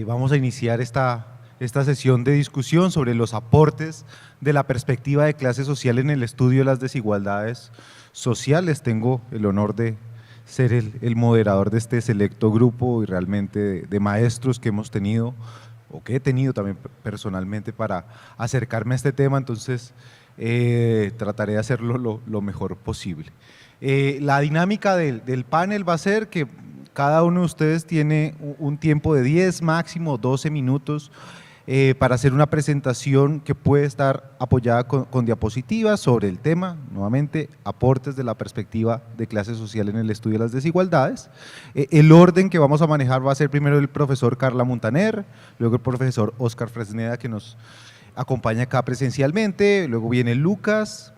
Vamos a iniciar esta sesión de discusión sobre los aportes de la perspectiva de clase social en el estudio de las desigualdades sociales. Tengo el honor de ser el moderador de este selecto grupo y realmente de maestros que hemos tenido o que he tenido también personalmente para acercarme a este tema, entonces trataré de hacerlo lo mejor posible. La dinámica del panel va a ser que cada uno de ustedes tiene un tiempo de 10, máximo 12 minutos para hacer una presentación que puede estar apoyada con diapositivas sobre el tema, nuevamente, aportes de la perspectiva de clase social en el estudio de las desigualdades. El orden que vamos a manejar va a ser primero el profesor Carla Montaner, luego el profesor Óscar Fresneda, que nos acompaña acá presencialmente, luego viene Lucas,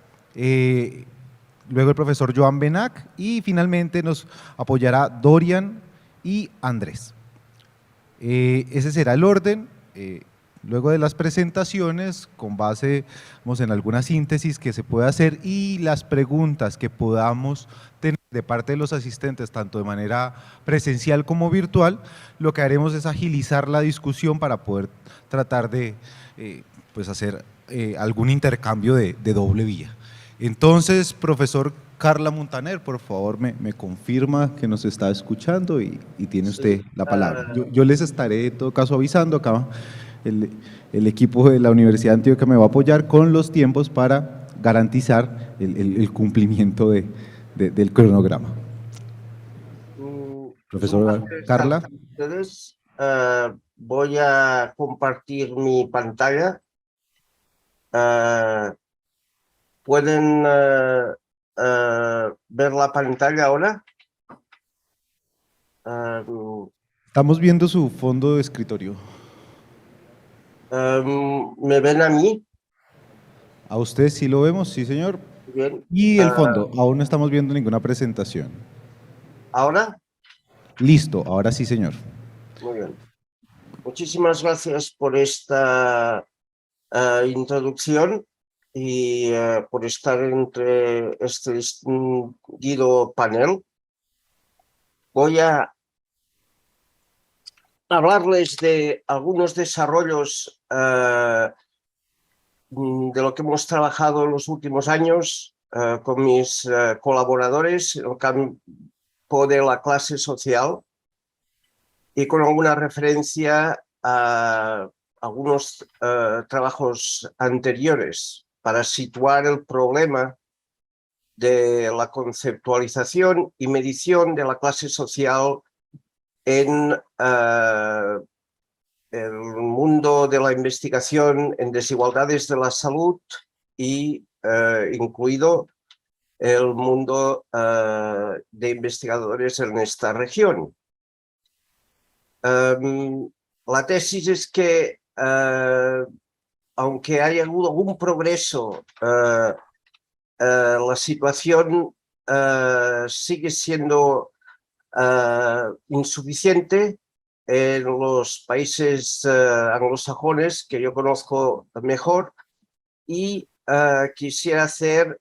luego el profesor Joan Benac y finalmente nos apoyará Dorian y Andrés. Ese será el orden. Luego de las presentaciones, con base en alguna síntesis que se pueda hacer y las preguntas que podamos tener de parte de los asistentes, tanto de manera presencial como virtual, lo que haremos es agilizar la discusión para poder tratar de pues hacer algún intercambio de doble vía. Entonces, profesor Carla Montaner, por favor, me confirma que nos está escuchando y tiene usted Sí, la palabra. Yo les estaré, en todo caso, avisando acá. El equipo de la Universidad de Antioquia me va a apoyar con los tiempos para garantizar el cumplimiento del cronograma. Profesora muchas Carla. gracias a ustedes. Voy a compartir mi pantalla. ¿Pueden ver la pantalla ahora? Estamos viendo su fondo de escritorio. ¿Me ven a mí? ¿A usted sí lo vemos? Sí, señor. Bien. Y el fondo, aún no estamos viendo ninguna presentación. ¿Ahora? Listo, ahora sí, señor. Muy bien. Muchísimas gracias por esta introducción y por estar entre este distinguido panel. Voy a hablarles de algunos desarrollos de lo que hemos trabajado en los últimos años con mis colaboradores en el campo de la clase social y con alguna referencia a algunos trabajos anteriores para situar el problema de la conceptualización y medición de la clase social en el mundo de la investigación en desigualdades de la salud y incluido el mundo de investigadores en esta región. La tesis es que aunque haya habido algún progreso, la situación sigue siendo insuficiente en los países anglosajones que yo conozco mejor y quisiera hacer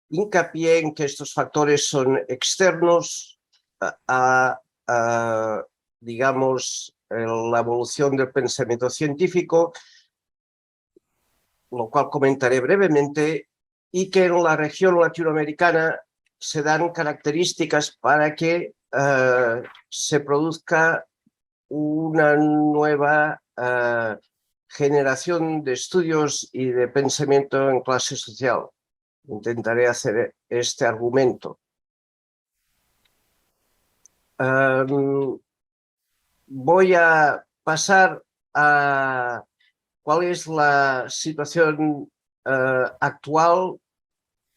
hincapié en que estos factores son externos a digamos, la evolución del pensamiento científico, lo cual comentaré brevemente, y que en la región latinoamericana se dan características para que se produzca una nueva generación de estudios y de pensamiento en clase social. Intentaré hacer este argumento. Voy a pasar a cuál es la situación actual.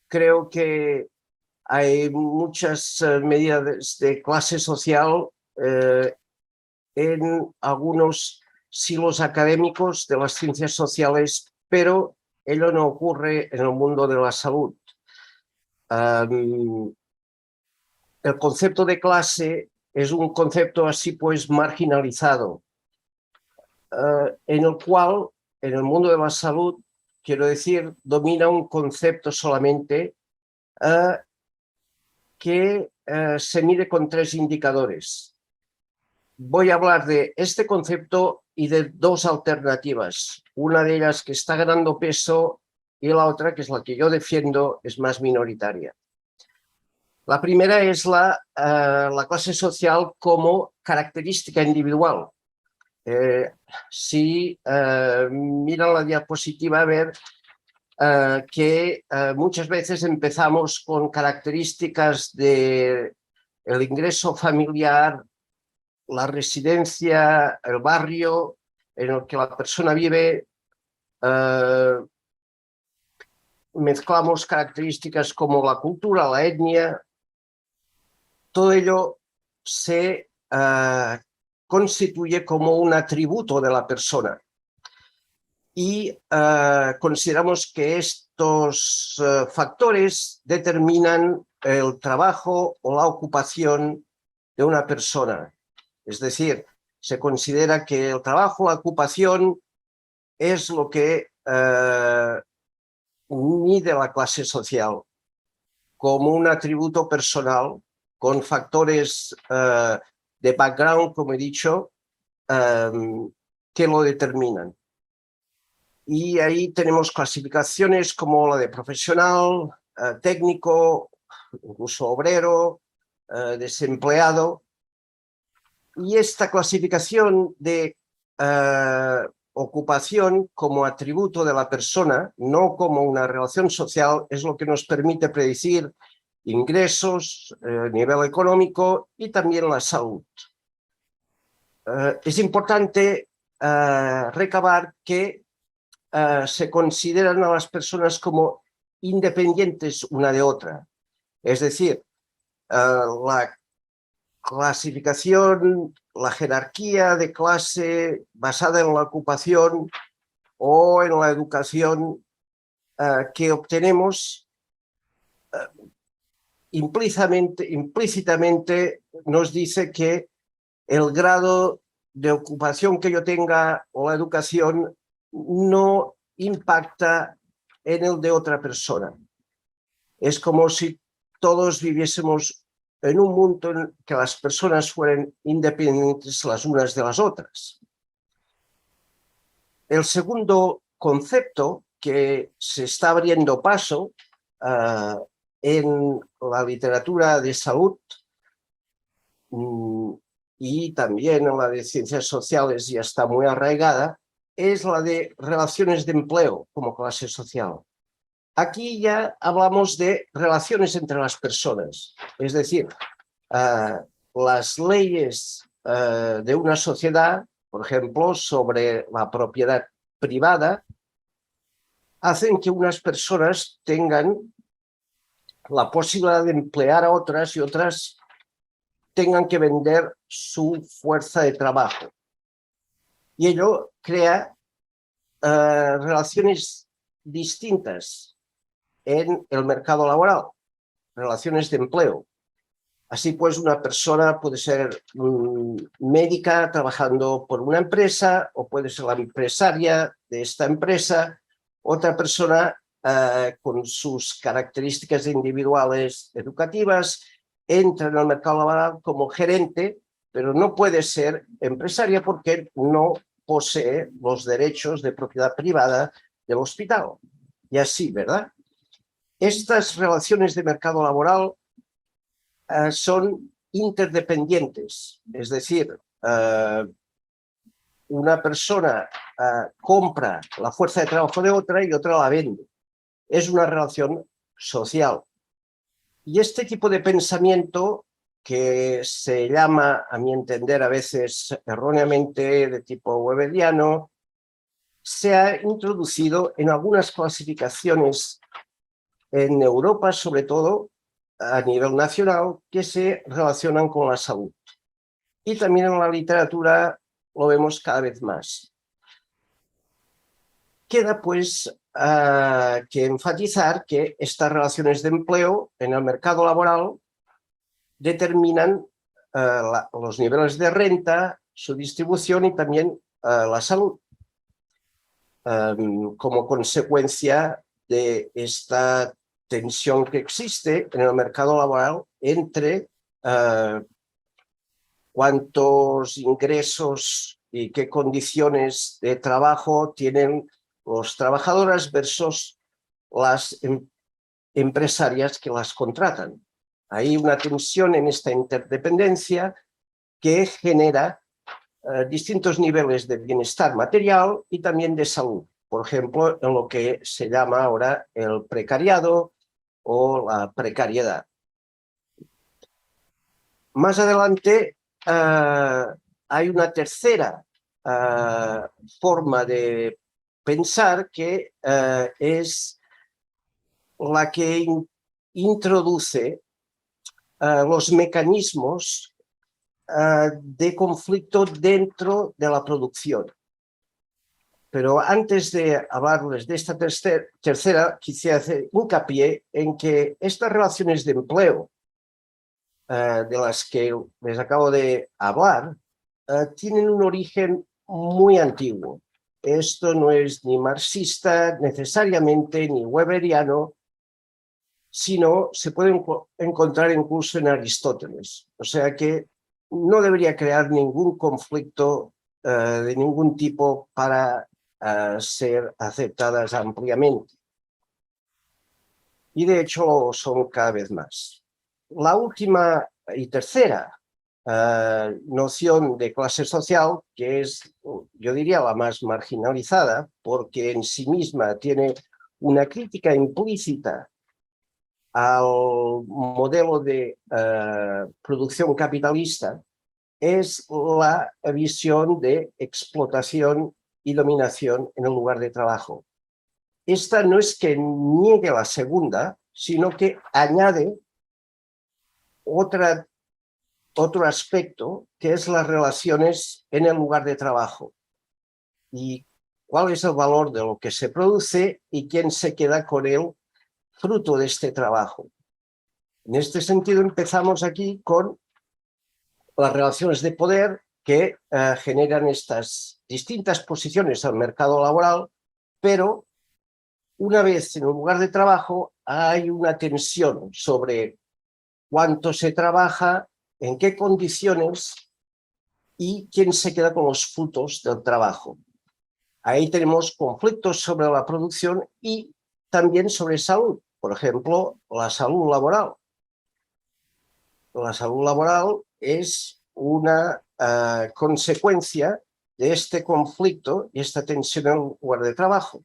Creo que hay muchas medidas de clase social en algunos silos académicos de las ciencias sociales, pero ello no ocurre en el mundo de la salud. El concepto de clase es un concepto así pues marginalizado, en el cual en el mundo de la salud, quiero decir, domina un concepto solamente que se mide con tres indicadores. voy a hablar de este concepto y de dos alternativas. Una de ellas que está ganando peso y la otra, que es la que yo defiendo, es más minoritaria. La primera es la clase social como característica individual. Si miran la diapositiva, a ver que muchas veces empezamos con características del ingreso familiar, la residencia, el barrio en el que la persona vive. Mezclamos características como la cultura, la etnia. Todo ello se constituye como un atributo de la persona. Y consideramos que estos factores determinan el trabajo o la ocupación de una persona. Es decir, se considera que el trabajo, la ocupación, es lo que mide la clase social como un atributo personal con factores de background, como he dicho, que lo determinan. Y ahí tenemos clasificaciones como la de profesional, técnico, incluso obrero, desempleado. Y esta clasificación de ocupación como atributo de la persona, no como una relación social, es lo que nos permite predecir ingresos, nivel económico y también la salud. Es importante recabar que se consideran a las personas como independientes una de otra. Es decir, la clasificación, la jerarquía de clase basada en la ocupación o en la educación que obtenemos implícitamente nos dice que el grado de ocupación que yo tenga o la educación no impacta en el de otra persona. Es como si todos viviésemos en un mundo en que las personas fueran independientes las unas de las otras. El segundo concepto que se está abriendo paso en la literatura de salud y también en la de ciencias sociales ya está muy arraigada, es la de relaciones de empleo como clase social. Aquí ya hablamos de relaciones entre las personas, es decir, las leyes de una sociedad, por ejemplo, sobre la propiedad privada, hacen que unas personas tengan la posibilidad de emplear a otras y otras tengan que vender su fuerza de trabajo. Y ello crea relaciones distintas en el mercado laboral, relaciones de empleo. Así pues, una persona puede ser médica trabajando por una empresa o puede ser la empresaria de esta empresa. Otra persona con sus características individuales educativas entra en el mercado laboral como gerente, pero no puede ser empresaria porque no posee los derechos de propiedad privada del hospital. Y así, ¿verdad? Estas relaciones de mercado laboral son interdependientes, es decir, una persona compra la fuerza de trabajo de otra y otra la vende. Es una relación social. Y este tipo de pensamiento, que se llama, a mi entender, a veces erróneamente de tipo weberiano, se ha introducido en algunas clasificaciones en Europa, sobre todo a nivel nacional, que se relacionan con la salud. Y también en la literatura lo vemos cada vez más. Queda pues que enfatizar que estas relaciones de empleo en el mercado laboral determinan los niveles de renta, su distribución y también la salud. Como consecuencia de esta tensión que existe en el mercado laboral entre cuántos ingresos y qué condiciones de trabajo tienen los trabajadores versus las empresarias que las contratan. Hay una tensión en esta interdependencia que genera distintos niveles de bienestar material y también de salud. Por ejemplo, en lo que se llama ahora el precariado o la precariedad. Más adelante hay una tercera forma de pensar que es la que introduce los mecanismos de conflicto dentro de la producción. Pero antes de hablarles de esta tercera, quisiera hacer hincapié en que estas relaciones de empleo de las que les acabo de hablar tienen un origen muy antiguo. Esto no es ni marxista necesariamente, ni weberiano, sino se puede encontrar incluso en Aristóteles. O sea que no debería crear ningún conflicto de ningún tipo para ser aceptadas ampliamente. Y de hecho lo son cada vez más. La última y tercera noción de clase social, que es, yo diría, la más marginalizada, porque en sí misma tiene una crítica implícita al modelo de producción capitalista, es la visión de explotación y dominación en el lugar de trabajo. Esta no es que niegue la segunda, sino que añade otro aspecto, que es las relaciones en el lugar de trabajo. Y cuál es el valor de lo que se produce y quién se queda con el fruto de este trabajo. En este sentido, empezamos aquí con las relaciones de poder que generan estas distintas posiciones al mercado laboral, pero una vez en un lugar de trabajo hay una tensión sobre cuánto se trabaja, en qué condiciones y quién se queda con los frutos del trabajo. Ahí tenemos conflictos sobre la producción y también sobre salud. Por ejemplo, la salud laboral. La salud laboral es una consecuencia de este conflicto y esta tensión en el lugar de trabajo.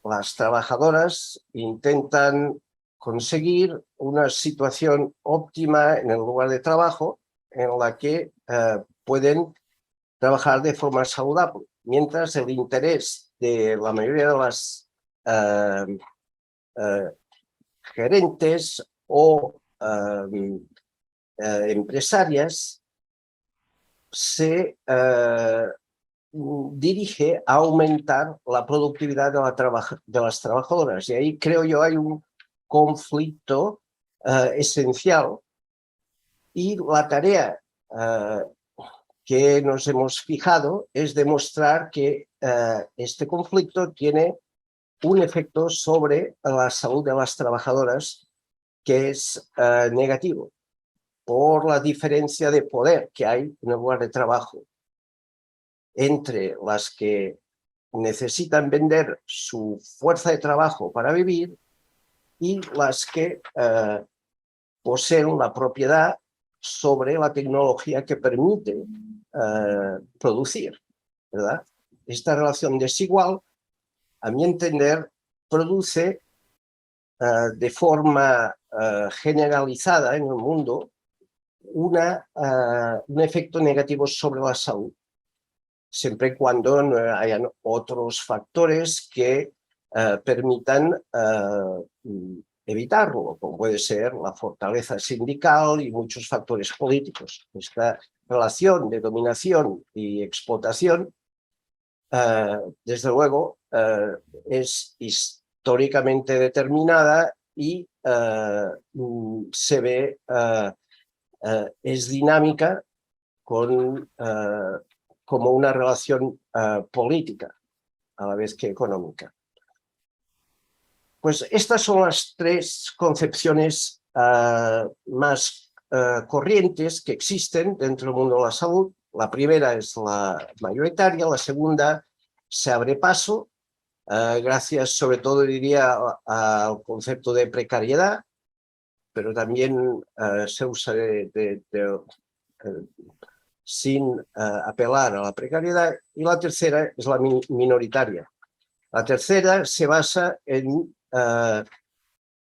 Las trabajadoras intentan conseguir una situación óptima en el lugar de trabajo en la que pueden trabajar de forma saludable, mientras el interés de la mayoría de las gerentes o empresarias se dirige a aumentar la productividad de las trabajadoras. Y ahí creo yo hay un conflicto esencial y la tarea que nos hemos fijado es demostrar que este conflicto tiene un efecto sobre la salud de las trabajadoras que es negativo por la diferencia de poder que hay en el lugar de trabajo entre las que necesitan vender su fuerza de trabajo para vivir y las que poseen la propiedad sobre la tecnología que permite producir, ¿verdad? Esta relación desigual, a mi entender, produce de forma generalizada en el mundo un efecto negativo sobre la salud, siempre y cuando no hayan otros factores que permitan evitarlo, como puede ser la fortaleza sindical y muchos factores políticos. Esta relación de dominación y explotación, desde luego, es históricamente determinada y se ve, es dinámica como una relación política a la vez que económica. Pues estas son las tres concepciones más corrientes que existen dentro del mundo de la salud. La primera es la mayoritaria, la segunda se abre paso, gracias sobre todo diría al concepto de precariedad, pero también se usa sin apelar a la precariedad, y la tercera es la minoritaria. La tercera se basa en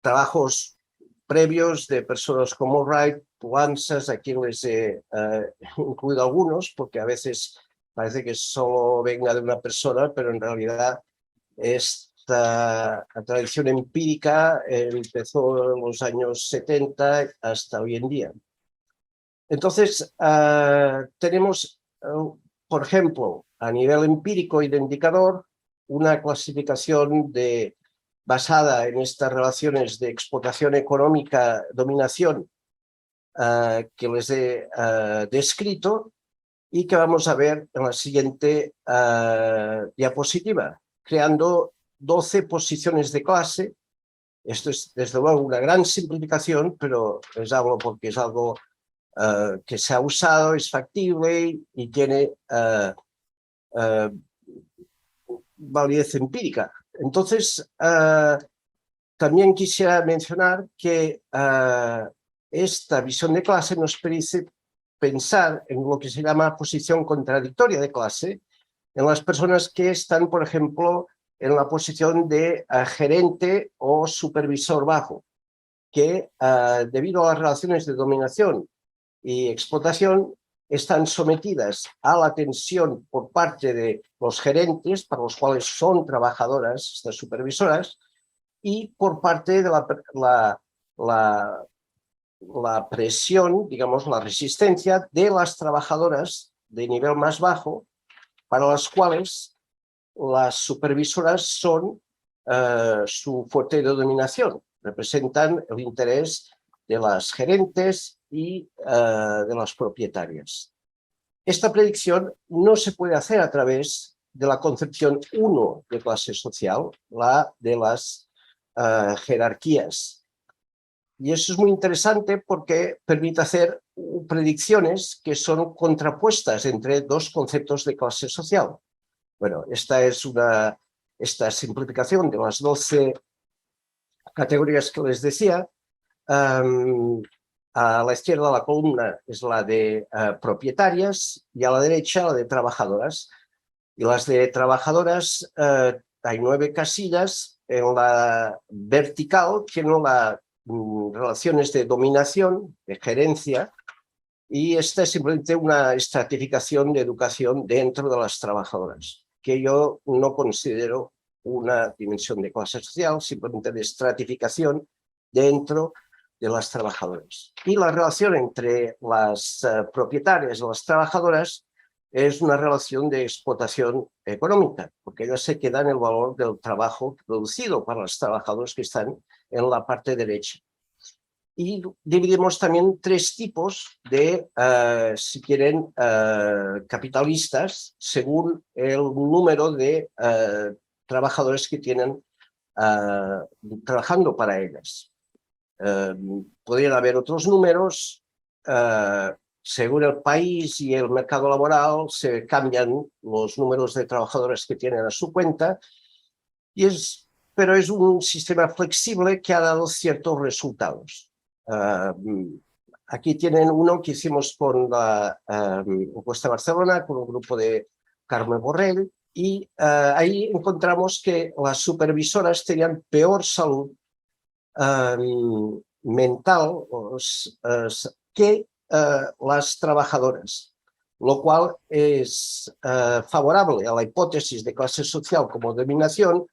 trabajos previos de personas como Wright, Puanzas, aquí les he incluido algunos, porque a veces parece que solo venga de una persona, pero en realidad esta tradición empírica empezó en los años 70 hasta hoy en día. Entonces, tenemos, por ejemplo, a nivel empírico y de indicador, una clasificación basada en estas relaciones de explotación económica, dominación, que les he descrito y que vamos a ver en la siguiente diapositiva, creando 12 posiciones de clase. Esto es, desde luego, una gran simplificación, pero les hablo porque es algo que se ha usado, es factible y tiene validez empírica. Entonces, también quisiera mencionar que esta visión de clase nos permite pensar en lo que se llama posición contradictoria de clase, en las personas que están, por ejemplo, en la posición de gerente o supervisor bajo, que debido a las relaciones de dominación y explotación están sometidas a la tensión por parte de los gerentes, para los cuales son trabajadoras, estas supervisoras, y por parte de la presión, digamos, la resistencia de las trabajadoras de nivel más bajo, para las cuales las supervisoras son su fuerte de dominación, representan el interés de las gerentes y de las propietarias. Esta predicción no se puede hacer a través de la concepción 1 de clase social, la de las jerarquías. Y eso es muy interesante porque permite hacer predicciones que son contrapuestas entre dos conceptos de clase social. Bueno, esta es esta simplificación de las 12 categorías que les decía. A la izquierda la columna es la de propietarias y a la derecha la de trabajadoras. Y las de trabajadoras, hay 9 casillas. En la vertical tienen las relaciones de dominación, de gerencia, y esta es simplemente una estratificación de educación dentro de las trabajadoras, que yo no considero una dimensión de clase social, simplemente de estratificación dentro de las trabajadoras. Y la relación entre las propietarias y las trabajadoras es una relación de explotación económica, porque ellas se quedan el valor del trabajo producido para los trabajadores que están en la parte derecha. Y dividimos también 3 tipos de, si quieren, capitalistas, según el número de trabajadores que tienen trabajando para ellas. Podrían haber otros números, según el país y el mercado laboral se cambian los números de trabajadores que tienen a su cuenta, pero es un sistema flexible que ha dado ciertos resultados. Aquí tienen uno que hicimos con la encuesta de Barcelona, con un grupo de Carme Borrell, y ahí encontramos que las supervisoras tenían peor salud mental que las trabajadoras, lo cual es favorable a la hipótesis de clase social como dominación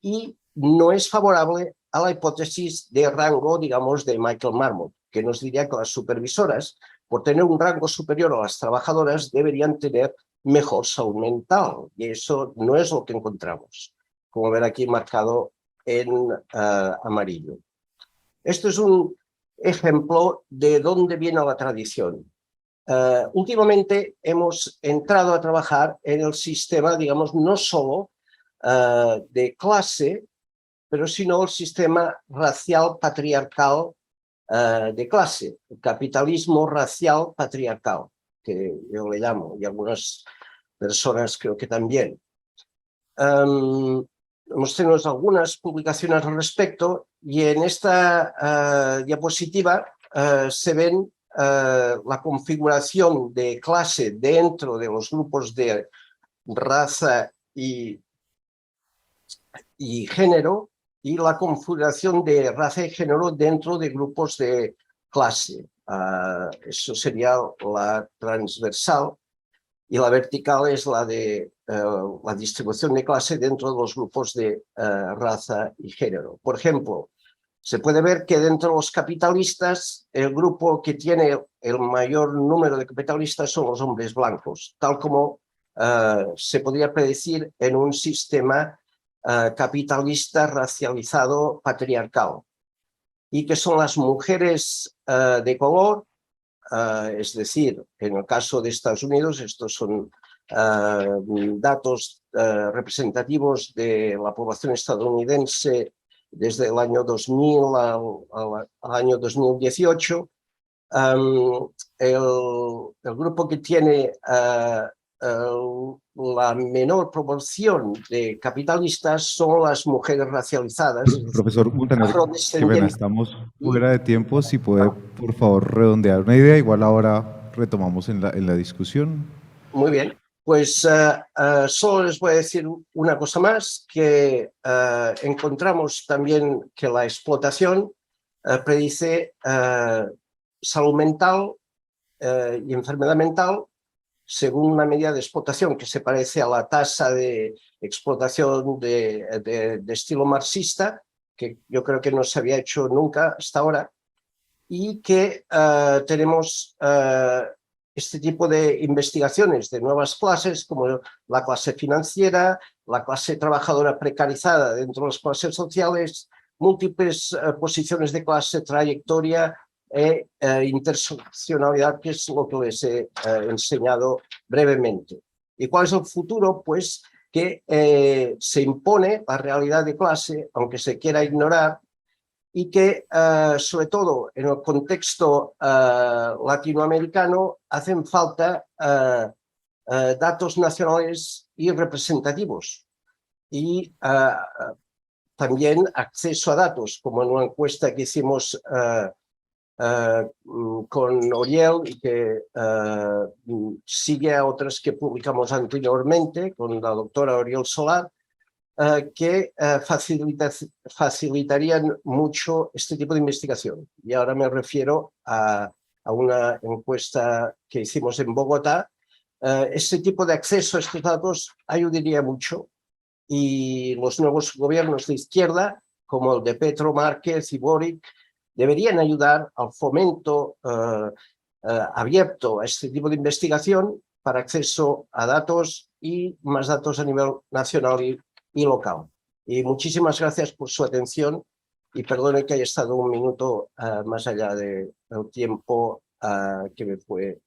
y no es favorable a la hipótesis de rango, digamos, de Michael Marmot, que nos diría que las supervisoras, por tener un rango superior a las trabajadoras, deberían tener mejor salud mental, y eso no es lo que encontramos, como ven aquí marcado en amarillo. Esto es un ejemplo de dónde viene la tradición. Últimamente hemos entrado a trabajar en el sistema, digamos, no solo de clase, pero sino el sistema racial patriarcal de clase, el capitalismo racial patriarcal, que yo le llamo, y algunas personas creo que también. Hemos tenido algunas publicaciones al respecto y en esta diapositiva se ven la configuración de clase dentro de los grupos de raza y género y la configuración de raza y género dentro de grupos de clase. Eso sería la transversal y la vertical es la de la distribución de clase dentro de los grupos de raza y género. Por ejemplo, se puede ver que dentro de los capitalistas, el grupo que tiene el mayor número de capitalistas son los hombres blancos, tal como se podría predecir en un sistema capitalista racializado patriarcal. Y que son las mujeres de color, es decir, en el caso de Estados Unidos, estos son datos representativos de la población estadounidense desde el año 2000 al año 2018. El grupo que tiene la menor proporción de capitalistas son las mujeres racializadas, Profesor Montaner, qué pena, afrodescendientes. estamos fuera de tiempo. Si puede, por favor, redondear una idea. Igual ahora retomamos en la discusión. Muy bien. Pues solo les voy a decir una cosa más, que encontramos también que la explotación predice salud mental y enfermedad mental según una medida de explotación que se parece a la tasa de explotación de estilo marxista, que yo creo que no se había hecho nunca hasta ahora, y que tenemos este tipo de investigaciones de nuevas clases, como la clase financiera, la clase trabajadora precarizada dentro de las clases sociales, múltiples posiciones de clase, trayectoria e interseccionalidad, que es lo que les he enseñado brevemente. ¿Y cuál es el futuro? Pues que se impone la realidad de clase, aunque se quiera ignorar, y que, sobre todo en el contexto latinoamericano, hacen falta datos nacionales y representativos y también acceso a datos, como en una encuesta que hicimos con Oriel y que sigue a otras que publicamos anteriormente con la doctora Oriel Solar, que facilitarían mucho este tipo de investigación. Y ahora me refiero a una encuesta que hicimos en Bogotá. Este tipo de acceso a estos datos ayudaría mucho y los nuevos gobiernos de izquierda, como el de Petro, Márquez y Boric, deberían ayudar al fomento abierto a este tipo de investigación para acceso a datos y más datos a nivel nacional y local. Y muchísimas gracias por su atención y perdone que haya estado un minuto más allá del tiempo que me fue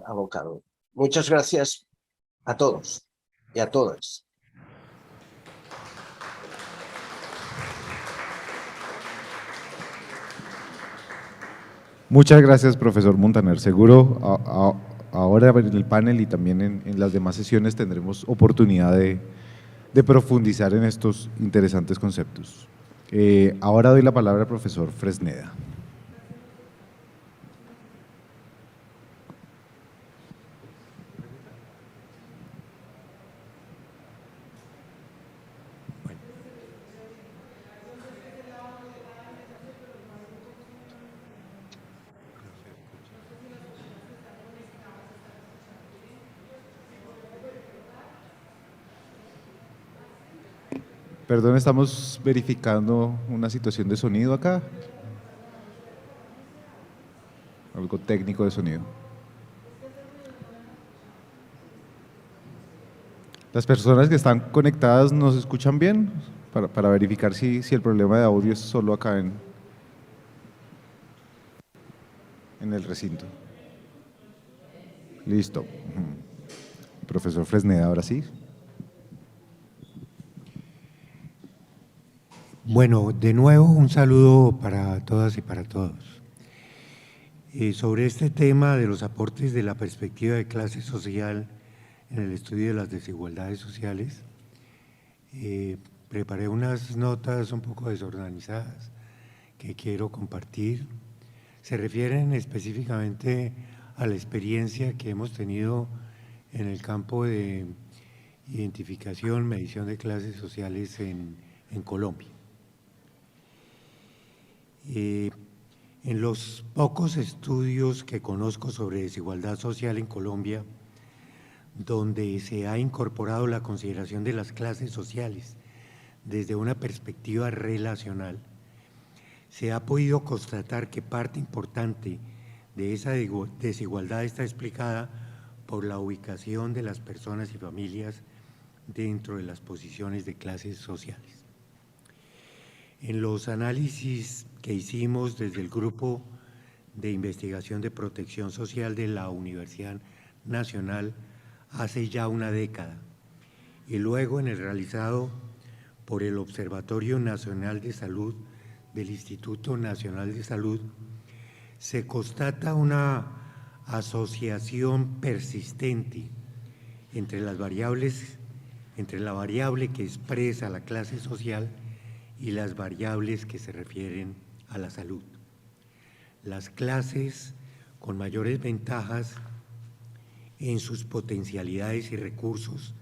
alocado. Muchas gracias a todos y a todas. Muchas gracias, profesor Montaner. Seguro ahora en el panel y también en las demás sesiones tendremos oportunidad de profundizar en estos interesantes conceptos. Ahora doy la palabra al profesor Fresneda. Perdón, estamos verificando una situación de sonido acá. Algo técnico de sonido. ¿Las personas que están conectadas nos escuchan bien? Para verificar si el problema de audio es solo acá en el recinto. Listo. Profesor Fresneda, ahora sí. Bueno, de nuevo un saludo para todas y para todos. Sobre este tema de los aportes de la perspectiva de clase social en el estudio de las desigualdades sociales, preparé unas notas un poco desorganizadas que quiero compartir. Se refieren específicamente a la experiencia que hemos tenido en el campo de identificación, medición de clases sociales en Colombia. En los pocos estudios que conozco sobre desigualdad social en Colombia, donde se ha incorporado la consideración de las clases sociales desde una perspectiva relacional, se ha podido constatar que parte importante de esa desigualdad está explicada por la ubicación de las personas y familias dentro de las posiciones de clases sociales. En los análisis que hicimos desde el Grupo de Investigación de Protección Social de la Universidad Nacional hace ya una década, y luego en el realizado por el Observatorio Nacional de Salud del Instituto Nacional de Salud, se constata una asociación persistente entre las variables, entre la variable que expresa la clase social y las variables que se refieren a la salud. Las clases con mayores ventajas en sus potencialidades y recursos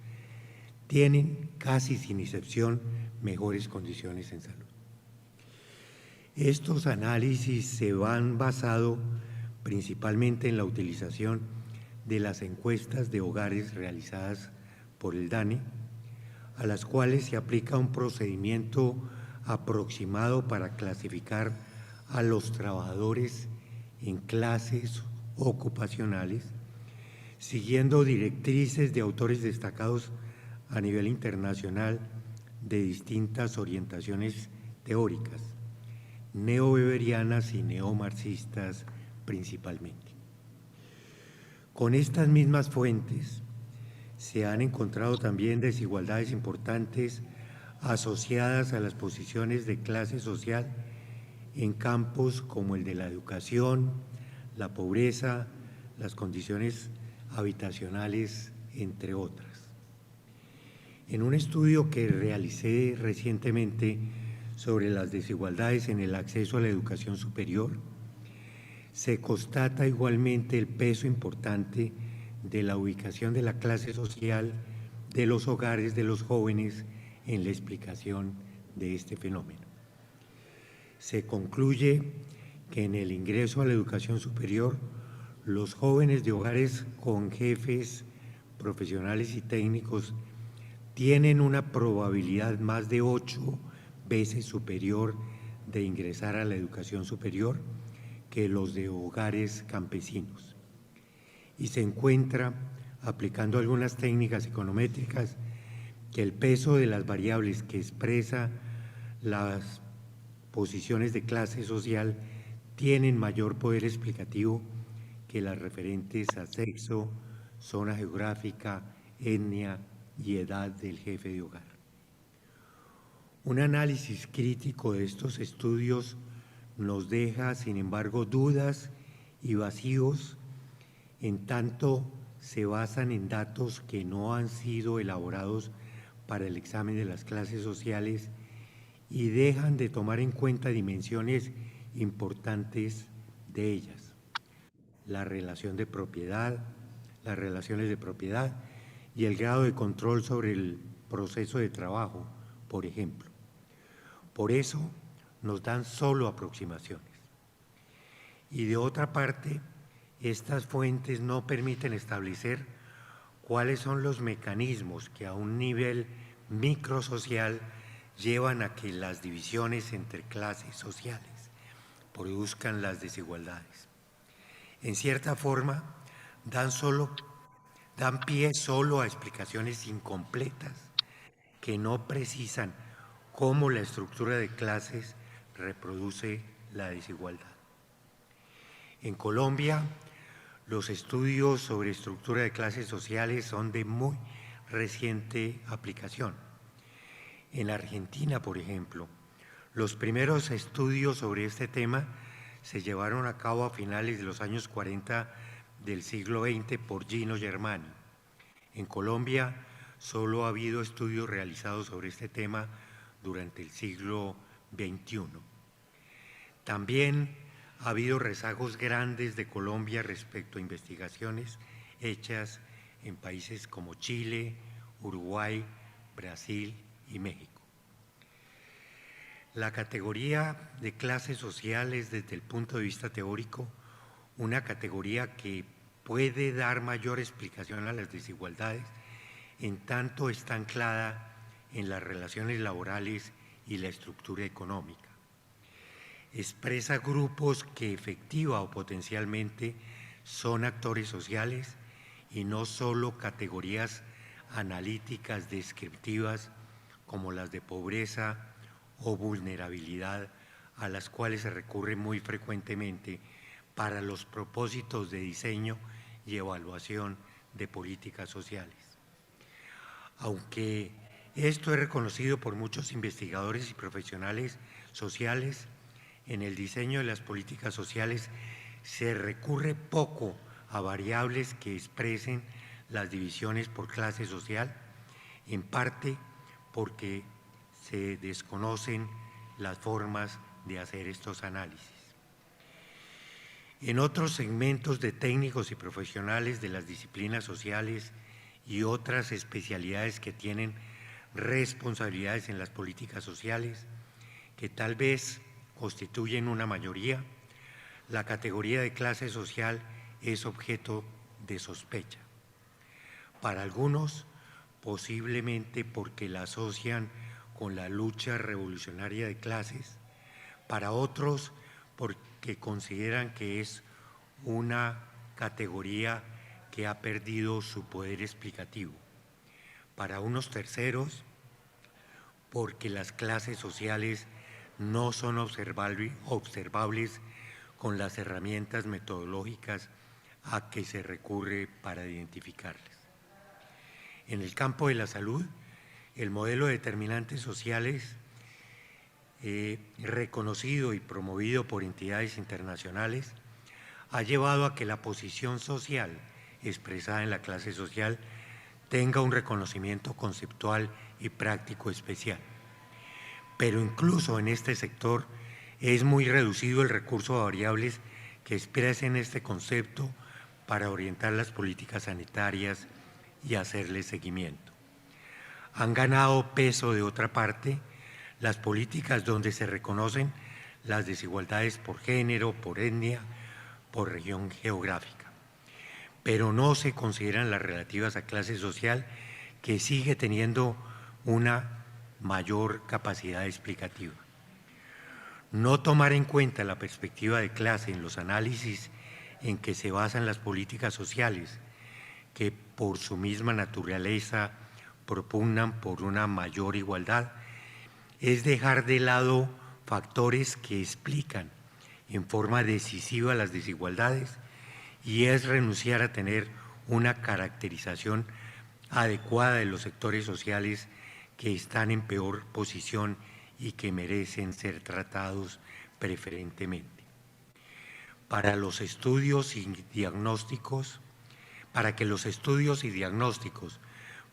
tienen, casi sin excepción, mejores condiciones en salud. Estos análisis se han basado principalmente en la utilización de las encuestas de hogares realizadas por el DANE, a las cuales se aplica un procedimiento aproximado para clasificar a los trabajadores en clases ocupacionales, siguiendo directrices de autores destacados a nivel internacional de distintas orientaciones teóricas, neoweberianas y neomarxistas principalmente. Con estas mismas fuentes se han encontrado también desigualdades importantes asociadas a las posiciones de clase social en campos como el de la educación, la pobreza, las condiciones habitacionales, entre otras. En un estudio que realicé recientemente sobre las desigualdades en el acceso a la educación superior, se constata igualmente el peso importante de la ubicación de la clase social de los hogares de los jóvenes en la explicación de este fenómeno. Se concluye que en el ingreso a la educación superior, los jóvenes de hogares con jefes profesionales y técnicos tienen una probabilidad más de 8 veces superior de ingresar a la educación superior que los de hogares campesinos. Y se encuentra, aplicando algunas técnicas econométricas, que el peso de las variables que expresa las posiciones de clase social tienen mayor poder explicativo que las referentes a sexo, zona geográfica, etnia y edad del jefe de hogar. Un análisis crítico de estos estudios nos deja, sin embargo, dudas y vacíos, en tanto se basan en datos que no han sido elaborados para el examen de las clases sociales y dejan de tomar en cuenta dimensiones importantes de ellas: la relación de propiedad, las relaciones de propiedad y el grado de control sobre el proceso de trabajo, por ejemplo. Por eso nos dan solo aproximaciones. Y de otra parte, estas fuentes no permiten establecer cuáles son los mecanismos que a un nivel microsocial llevan a que las divisiones entre clases sociales produzcan las desigualdades. En cierta forma, dan pie solo a explicaciones incompletas que no precisan cómo la estructura de clases reproduce la desigualdad. En Colombia, los estudios sobre estructura de clases sociales son de muy reciente aplicación. En Argentina, por ejemplo, Los primeros estudios sobre este tema se llevaron a cabo a finales de los años 40 del siglo XX por Gino Germani. En Colombia solo ha habido estudios realizados sobre este tema durante el siglo XXI. También ha habido rezagos grandes de Colombia respecto a investigaciones hechas en países como Chile, Uruguay, Brasil y México. La categoría de clases sociales desde el punto de vista teórico, una categoría que puede dar mayor explicación a las desigualdades, en tanto está anclada en las relaciones laborales y la estructura económica. Expresa grupos que efectiva o potencialmente son actores sociales y no solo categorías analíticas descriptivas como las de pobreza o vulnerabilidad, a las cuales se recurre muy frecuentemente para los propósitos de diseño y evaluación de políticas sociales. Aunque esto es reconocido por muchos investigadores y profesionales sociales, en el diseño de las políticas sociales se recurre poco a variables que expresen las divisiones por clase social, en parte porque se desconocen las formas de hacer estos análisis. En otros segmentos de técnicos y profesionales de las disciplinas sociales y otras especialidades que tienen responsabilidades en las políticas sociales, que tal vez constituyen una mayoría, la categoría de clase social es objeto de sospecha. Para algunos, posiblemente porque la asocian con la lucha revolucionaria de clases, para otros porque consideran que es una categoría que ha perdido su poder explicativo, para unos terceros porque las clases sociales no son observables con las herramientas metodológicas a que se recurre para identificarlas. En el campo de la salud, el modelo de determinantes sociales reconocido y promovido por entidades internacionales ha llevado a que la posición social expresada en la clase social tenga un reconocimiento conceptual y práctico especial. Pero incluso en este sector es muy reducido el recurso a variables que expresen este concepto para orientar las políticas sanitarias y hacerle seguimiento. Han ganado peso, de otra parte, las políticas donde se reconocen las desigualdades por género, por etnia, por región geográfica, pero no se consideran las relativas a clase social, que sigue teniendo una mayor capacidad explicativa. No tomar en cuenta la perspectiva de clase en los análisis en que se basan las políticas sociales, que por su misma naturaleza propugnan por una mayor igualdad, es dejar de lado factores que explican en forma decisiva las desigualdades y es renunciar a tener una caracterización adecuada de los sectores sociales que están en peor posición y que merecen ser tratados preferentemente. Para que los estudios y diagnósticos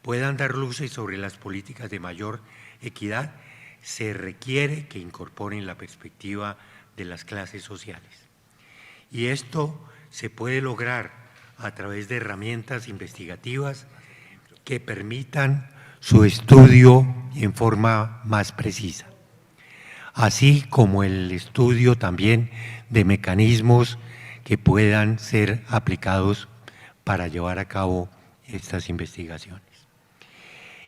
puedan dar luces sobre las políticas de mayor equidad, se requiere que incorporen la perspectiva de las clases sociales. Y esto se puede lograr a través de herramientas investigativas que permitan su estudio en forma más precisa, así como el estudio también de mecanismos que puedan ser aplicados para llevar a cabo estas investigaciones.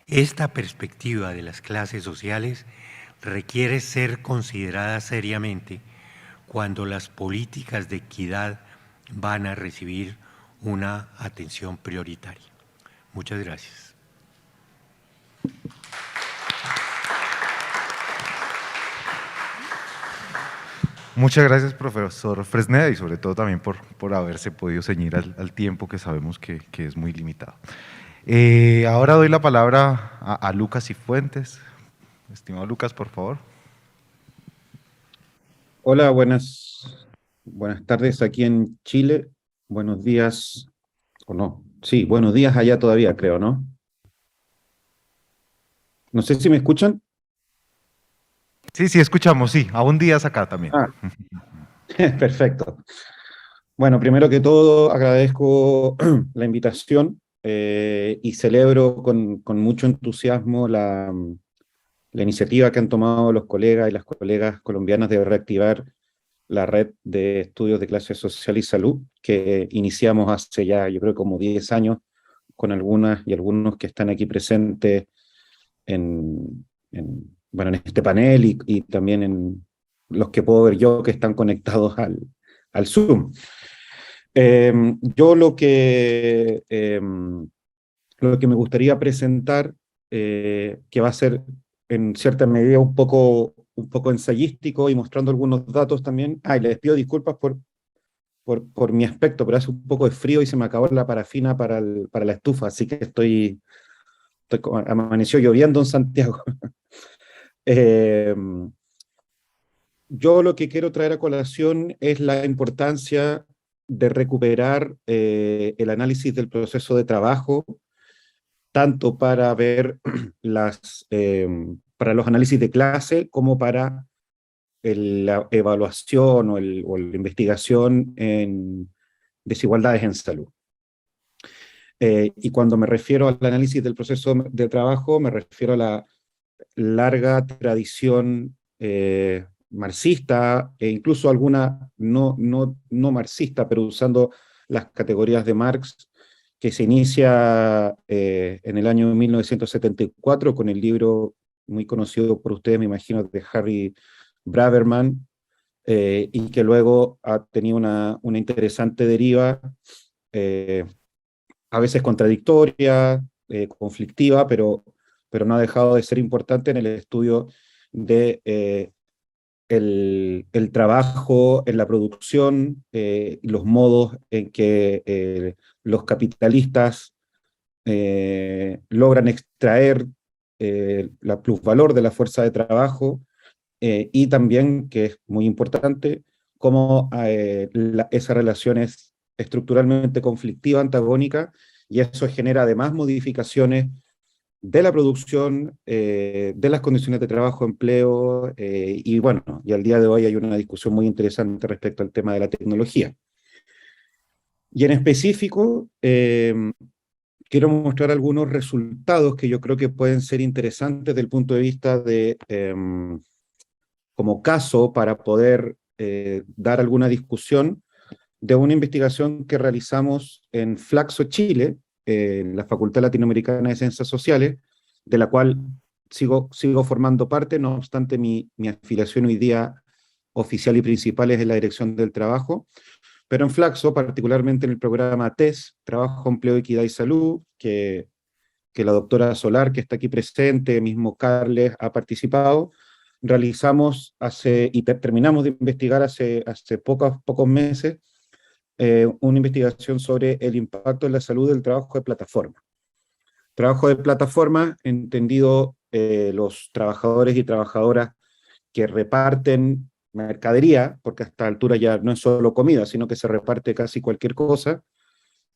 Esta perspectiva de las clases sociales requiere ser considerada seriamente cuando las políticas de equidad van a recibir una atención prioritaria. Muchas gracias. Muchas gracias, profesor Fresneda, y sobre todo también por haberse podido ceñir al tiempo que sabemos que es muy limitado. Ahora doy la palabra a Lucas Cifuentes. Estimado Lucas, por favor. Hola, buenas tardes aquí en Chile. Buenos días, o no. Sí, buenos días allá todavía, creo, ¿no? No sé si me escuchan. Sí, sí, escuchamos, sí, aún días acá también. Ah, perfecto. Bueno, primero que todo, agradezco la invitación y celebro con mucho entusiasmo la iniciativa que han tomado los colegas y las colegas colombianas de reactivar la red de estudios de clase social y salud que iniciamos hace ya, yo creo, como 10 años, con algunas y algunos que están aquí presentes bueno, en este panel y también en los que puedo ver yo que están conectados al Zoom. Yo lo que me gustaría presentar, que va a ser en cierta medida un poco ensayístico y mostrando algunos datos también. Y les pido disculpas por mi aspecto, pero hace un poco de frío y se me acabó la parafina para la estufa, así que amaneció lloviendo en Santiago. Eh, yo lo que quiero traer a colación es la importancia de recuperar el análisis del proceso de trabajo, tanto para ver para los análisis de clase como para la evaluación o la investigación en desigualdades en salud. Y cuando me refiero al análisis del proceso de trabajo, me refiero a la larga tradición marxista, e incluso alguna no marxista, pero usando las categorías de Marx, que se inicia en el año 1974 con el libro muy conocido por ustedes, me imagino, de Harry Braverman, y que luego ha tenido una interesante deriva, eh, a veces contradictoria, conflictiva, pero no ha dejado de ser importante en el estudio de el trabajo en la producción, los modos en que los capitalistas logran extraer la plusvalor de la fuerza de trabajo, y también, que es muy importante, cómo esa relación es estructuralmente conflictiva, antagónica, y eso genera además modificaciones de la producción, de las condiciones de trabajo, empleo, y bueno, y al día de hoy hay una discusión muy interesante respecto al tema de la tecnología. Y en específico, quiero mostrar algunos resultados que yo creo que pueden ser interesantes desde el punto de vista de, como caso para poder dar alguna discusión de una investigación que realizamos en Flaxo, Chile, en la Facultad Latinoamericana de Ciencias Sociales, de la cual sigo formando parte, no obstante mi afiliación hoy día oficial y principal es en la Dirección del Trabajo, pero en Flaxo, particularmente en el programa TES, Trabajo, Empleo, Equidad y Salud, que la doctora Solar, que está aquí presente, mismo Carles, ha participado, realizamos y terminamos de investigar hace pocos meses una investigación sobre el impacto en la salud del trabajo de plataforma. Trabajo de plataforma, entendido los trabajadores y trabajadoras que reparten mercadería, porque a esta altura ya no es solo comida, sino que se reparte casi cualquier cosa,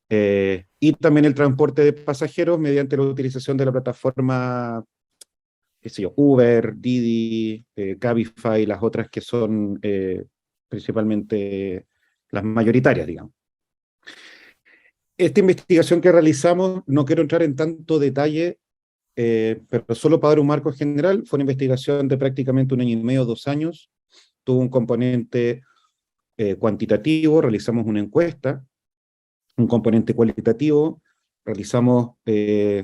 y también el transporte de pasajeros mediante la utilización de la plataforma, qué sé yo, Uber, Didi, Cabify, y las otras que son principalmente las mayoritarias, digamos. Esta investigación que realizamos, no quiero entrar en tanto detalle, pero solo para dar un marco general, fue una investigación de prácticamente 1 año y medio, 2 años, tuvo un componente cuantitativo, realizamos una encuesta, un componente cualitativo, realizamos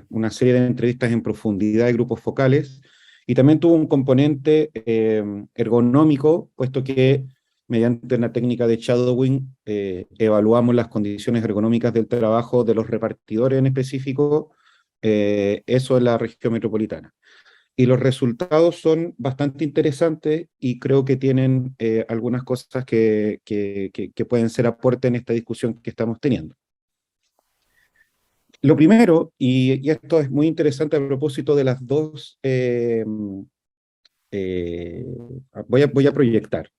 una serie de entrevistas en profundidad de grupos focales, y también tuvo un componente ergonómico, puesto que mediante una técnica de shadowing evaluamos las condiciones ergonómicas del trabajo de los repartidores en específico, eso en la región metropolitana. Y los resultados son bastante interesantes y creo que tienen algunas cosas que pueden ser aporte en esta discusión que estamos teniendo. Lo primero, y esto es muy interesante a propósito de las dos, voy a proyectar.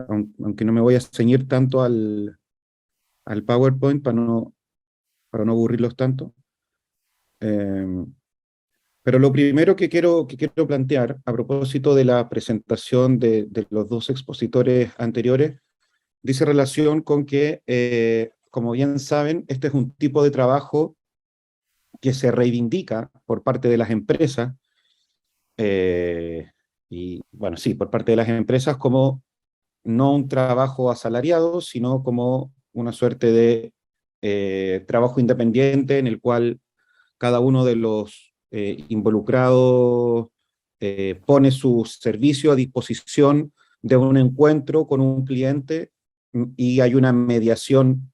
aunque no me voy a ceñir tanto al PowerPoint para no aburrirlos tanto. Pero lo primero que quiero plantear, a propósito de la presentación de los dos expositores anteriores, dice relación con que, como bien saben, este es un tipo de trabajo que se reivindica por parte de las empresas, y bueno, sí, por parte de las empresas como no un trabajo asalariado, sino como una suerte de trabajo independiente en el cual cada uno de los involucrados pone su servicio a disposición de un encuentro con un cliente y hay una mediación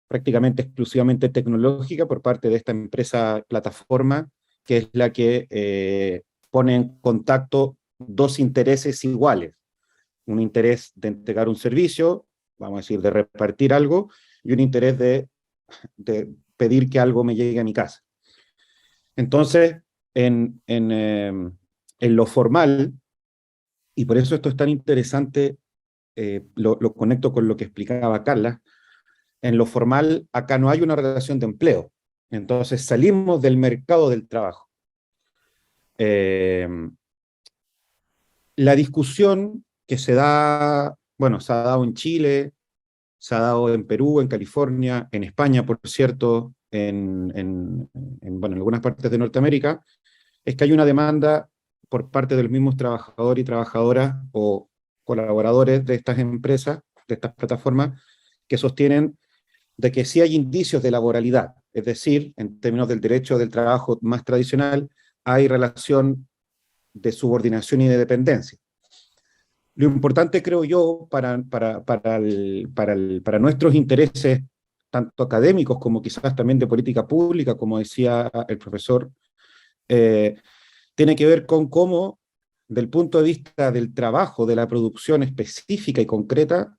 prácticamente exclusivamente tecnológica por parte de esta empresa plataforma, que es la que pone en contacto dos intereses iguales. Un interés de entregar un servicio, vamos a decir, de repartir algo, y un interés de pedir que algo me llegue a mi casa. Entonces, en lo formal, y por eso esto es tan interesante, lo conecto con lo que explicaba Carla, en lo formal acá no hay una relación de empleo. Entonces salimos del mercado del trabajo. La discusión que se da, bueno, se ha dado en Chile, se ha dado en Perú, en California, en España, por cierto, bueno, en algunas partes de Norteamérica, es que hay una demanda por parte de los mismos trabajadores y trabajadoras o colaboradores de estas empresas, de estas plataformas, que sostienen de que sí hay indicios de laboralidad, es decir, en términos del derecho del trabajo más tradicional, hay relación de subordinación y de dependencia. Lo importante, creo yo, para nuestros intereses, tanto académicos como quizás también de política pública, como decía el profesor, tiene que ver con cómo, del punto de vista del trabajo, de la producción específica y concreta,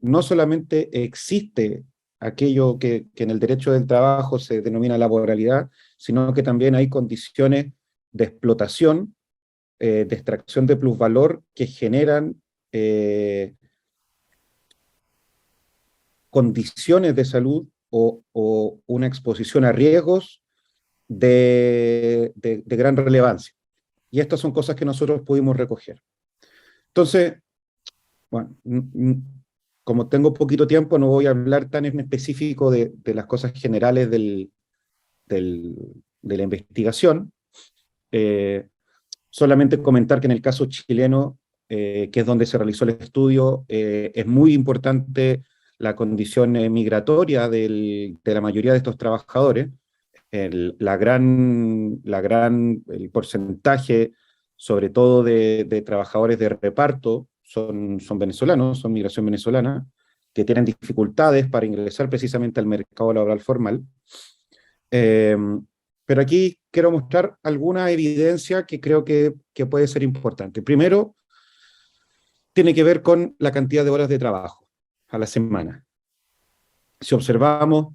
no solamente existe aquello que en el derecho del trabajo se denomina laboralidad, sino que también hay condiciones de explotación, de extracción de plusvalor que generan condiciones de salud o una exposición a riesgos de gran relevancia. Y estas son cosas que nosotros pudimos recoger. Entonces, bueno, como tengo poquito tiempo, no voy a hablar tan en específico de las cosas generales de la investigación. Solamente comentar que en el caso chileno, que es donde se realizó el estudio, es muy importante la condición migratoria de la mayoría de estos trabajadores. El porcentaje, sobre todo de trabajadores de reparto, son venezolanos, son migración venezolana, que tienen dificultades para ingresar precisamente al mercado laboral formal. Pero aquí quiero mostrar alguna evidencia que creo que puede ser importante. Primero, tiene que ver con la cantidad de horas de trabajo a la semana. Si observamos,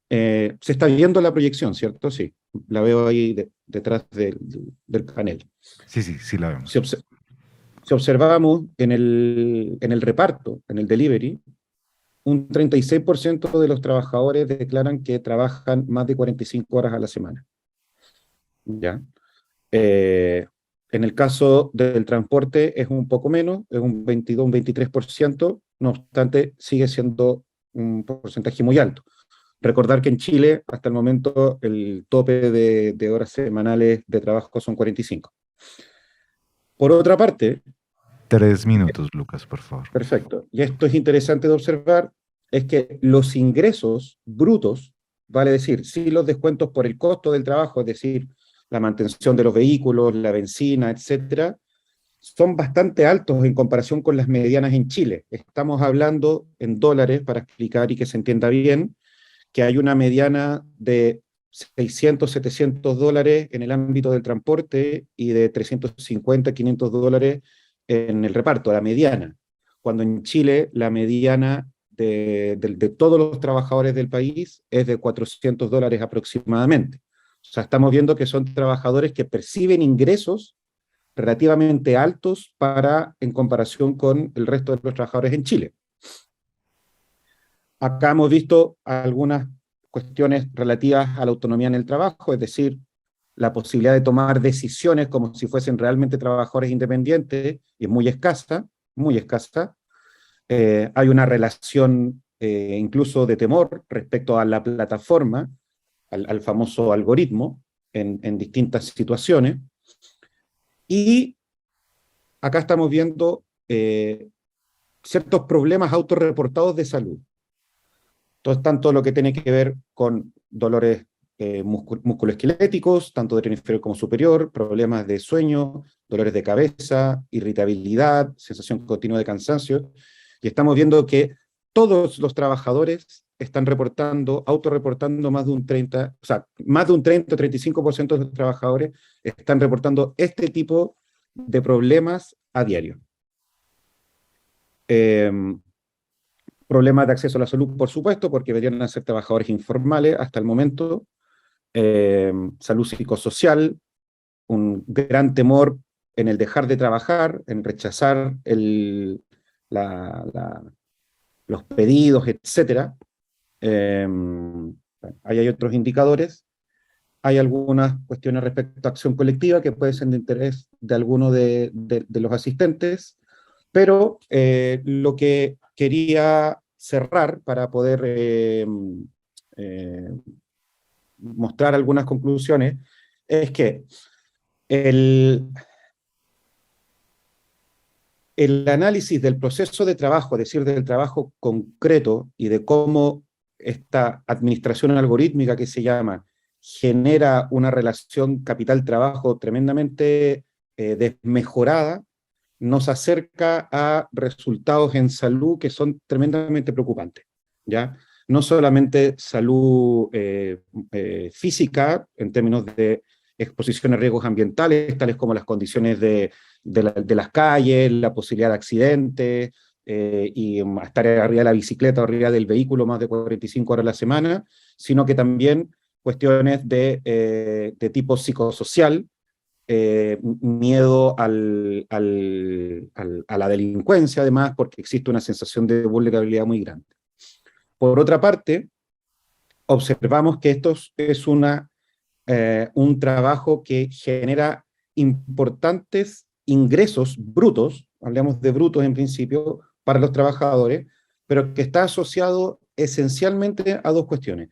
se está viendo la proyección, ¿cierto? Sí, la veo ahí detrás del panel. Sí, la vemos. Si observamos en el reparto, en el delivery, un 36% de los trabajadores declaran que trabajan más de 45 horas a la semana. ¿Ya? En el caso del transporte es un poco menos, es un 22, un 23%, no obstante sigue siendo un porcentaje muy alto. Recordar que en Chile, hasta el momento, el tope de horas semanales de trabajo son 45. Por otra parte... 3 minutos, Lucas, por favor. Perfecto. Y esto es interesante de observar, es que los ingresos brutos, vale decir, sí los descuentos por el costo del trabajo, es decir, la mantención de los vehículos, la benzina, etcétera, son bastante altos en comparación con las medianas en Chile. Estamos hablando en dólares, para explicar y que se entienda bien, que hay una mediana de 600, 700 dólares en el ámbito del transporte y de 350, 500 dólares en el reparto, la mediana. Cuando en Chile la mediana de todos los trabajadores del país es de 400 dólares aproximadamente. O sea, estamos viendo que son trabajadores que perciben ingresos relativamente altos en comparación con el resto de los trabajadores en Chile. Acá hemos visto algunas cuestiones relativas a la autonomía en el trabajo, es decir, la posibilidad de tomar decisiones como si fuesen realmente trabajadores independientes, y es muy escasa, muy escasa. Hay una relación incluso de temor respecto a la plataforma, al famoso algoritmo, en distintas situaciones. Y acá estamos viendo ciertos problemas autorreportados de salud. Tanto lo que tiene que ver con dolores musculoesqueléticos, tanto de inferior como superior, problemas de sueño, dolores de cabeza, irritabilidad, sensación continua de cansancio. Y estamos viendo que todos los trabajadores están autorreportando más de un 30, o sea, más de un 30 o 35% de los trabajadores están reportando este tipo de problemas a diario. Problemas de acceso a la salud, por supuesto, porque deberían ser trabajadores informales hasta el momento. Salud psicosocial, un gran temor en el dejar de trabajar, en rechazar los pedidos, etc. Hay otros indicadores. Hay algunas cuestiones respecto a acción colectiva que pueden ser de interés de alguno de los asistentes, pero lo que quería cerrar para poder mostrar algunas conclusiones es que el análisis del proceso de trabajo, es decir, del trabajo concreto y de cómo esta administración algorítmica que se llama genera una relación capital-trabajo tremendamente desmejorada, nos acerca a resultados en salud que son tremendamente preocupantes, ¿ya? No solamente salud física, en términos de exposición a riesgos ambientales, tales como las condiciones de las calles, la posibilidad de accidentes, y estar arriba de la bicicleta o arriba del vehículo más de 45 horas a la semana, sino que también cuestiones de tipo psicosocial, miedo a la delincuencia, además, porque existe una sensación de vulnerabilidad muy grande. Por otra parte, observamos que esto es un trabajo que genera importantes ingresos brutos, hablamos de brutos en principio, para los trabajadores, pero que está asociado esencialmente a dos cuestiones.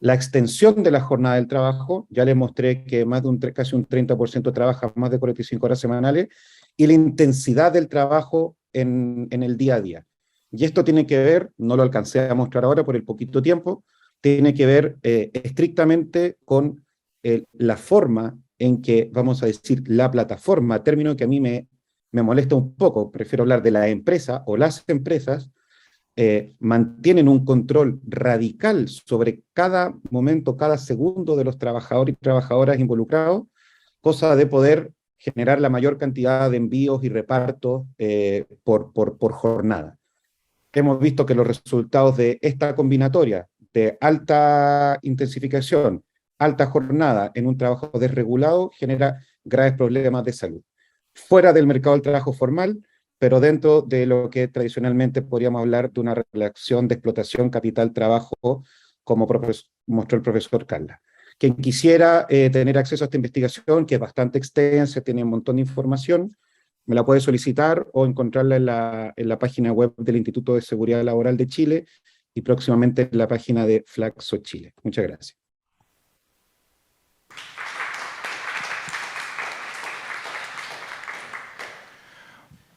La extensión de la jornada del trabajo, ya les mostré que casi un 30% trabaja más de 45 horas semanales, y la intensidad del trabajo en el día a día. Y esto tiene que ver, no lo alcancé a mostrar ahora por el poquito tiempo, tiene que ver estrictamente con la forma en que, vamos a decir, la plataforma, término que a mí me molesta un poco, prefiero hablar de la empresa o las empresas, mantienen un control radical sobre cada momento, cada segundo de los trabajadores y trabajadoras involucrados, cosa de poder generar la mayor cantidad de envíos y repartos por jornada. Hemos visto que los resultados de esta combinatoria de alta intensificación, alta jornada en un trabajo desregulado genera graves problemas de salud. Fuera del mercado del trabajo formal, pero dentro de lo que tradicionalmente podríamos hablar de una relación de explotación capital-trabajo, como mostró el profesor Carla. Quien quisiera tener acceso a esta investigación, que es bastante extensa, tiene un montón de información, me la puede solicitar o encontrarla en la página web del Instituto de Seguridad Laboral de Chile y próximamente en la página de Flaxo Chile. Muchas gracias.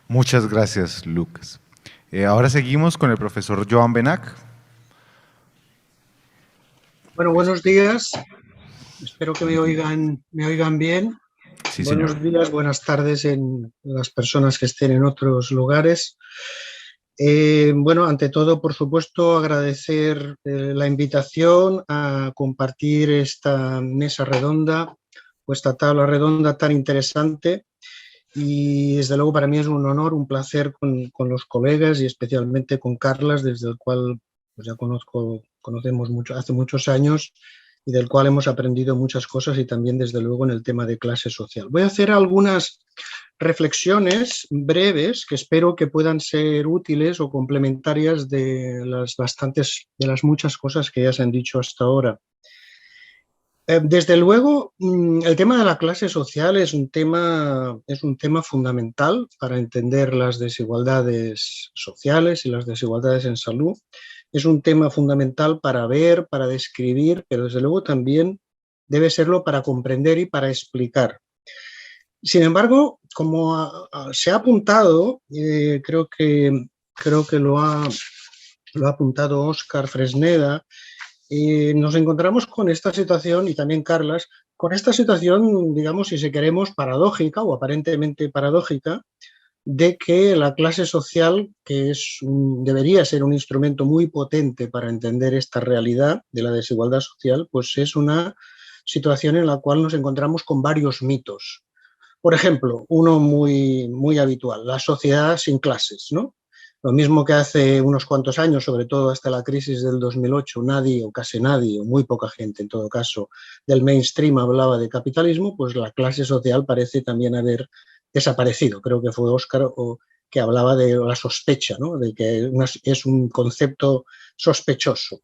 Muchas gracias, Lucas. Ahora seguimos con el profesor Joan Benach. Bueno, buenos días. Espero que me oigan bien. Sí, buenos señor. días, buenas tardes en las personas que estén en otros lugares. Bueno, ante todo, por supuesto, agradecer la invitación a compartir esta mesa redonda o esta tabla redonda tan interesante. Y desde luego para mí es un honor, un placer con los colegas y especialmente con Carlas, desde el cual pues ya conocemos mucho, hace muchos años, y del cual hemos aprendido muchas cosas, y también desde luego en el tema de clase social. Voy a hacer algunas reflexiones breves que espero que puedan ser útiles o complementarias de las muchas cosas que ya se han dicho hasta ahora. Desde luego, el tema de la clase social es un tema fundamental para entender las desigualdades sociales y las desigualdades en salud. Es un tema fundamental para ver, para describir, pero desde luego también debe serlo para comprender y para explicar. Sin embargo, como se ha apuntado, creo que lo ha apuntado Óscar Fresneda, nos encontramos con esta situación, y también Carlas, con esta situación, digamos, si se queremos, paradójica o aparentemente paradójica, de que la clase social, que debería ser un instrumento muy potente para entender esta realidad de la desigualdad social, pues es una situación en la cual nos encontramos con varios mitos. Por ejemplo, uno muy, muy habitual, la sociedad sin clases, ¿no? Lo mismo que hace unos cuantos años, sobre todo hasta la crisis del 2008, nadie o casi nadie, o muy poca gente en todo caso, del mainstream hablaba de capitalismo, pues la clase social parece también haber desaparecido. Creo que fue Óscar que hablaba de la sospecha, ¿no? De que es un concepto sospechoso.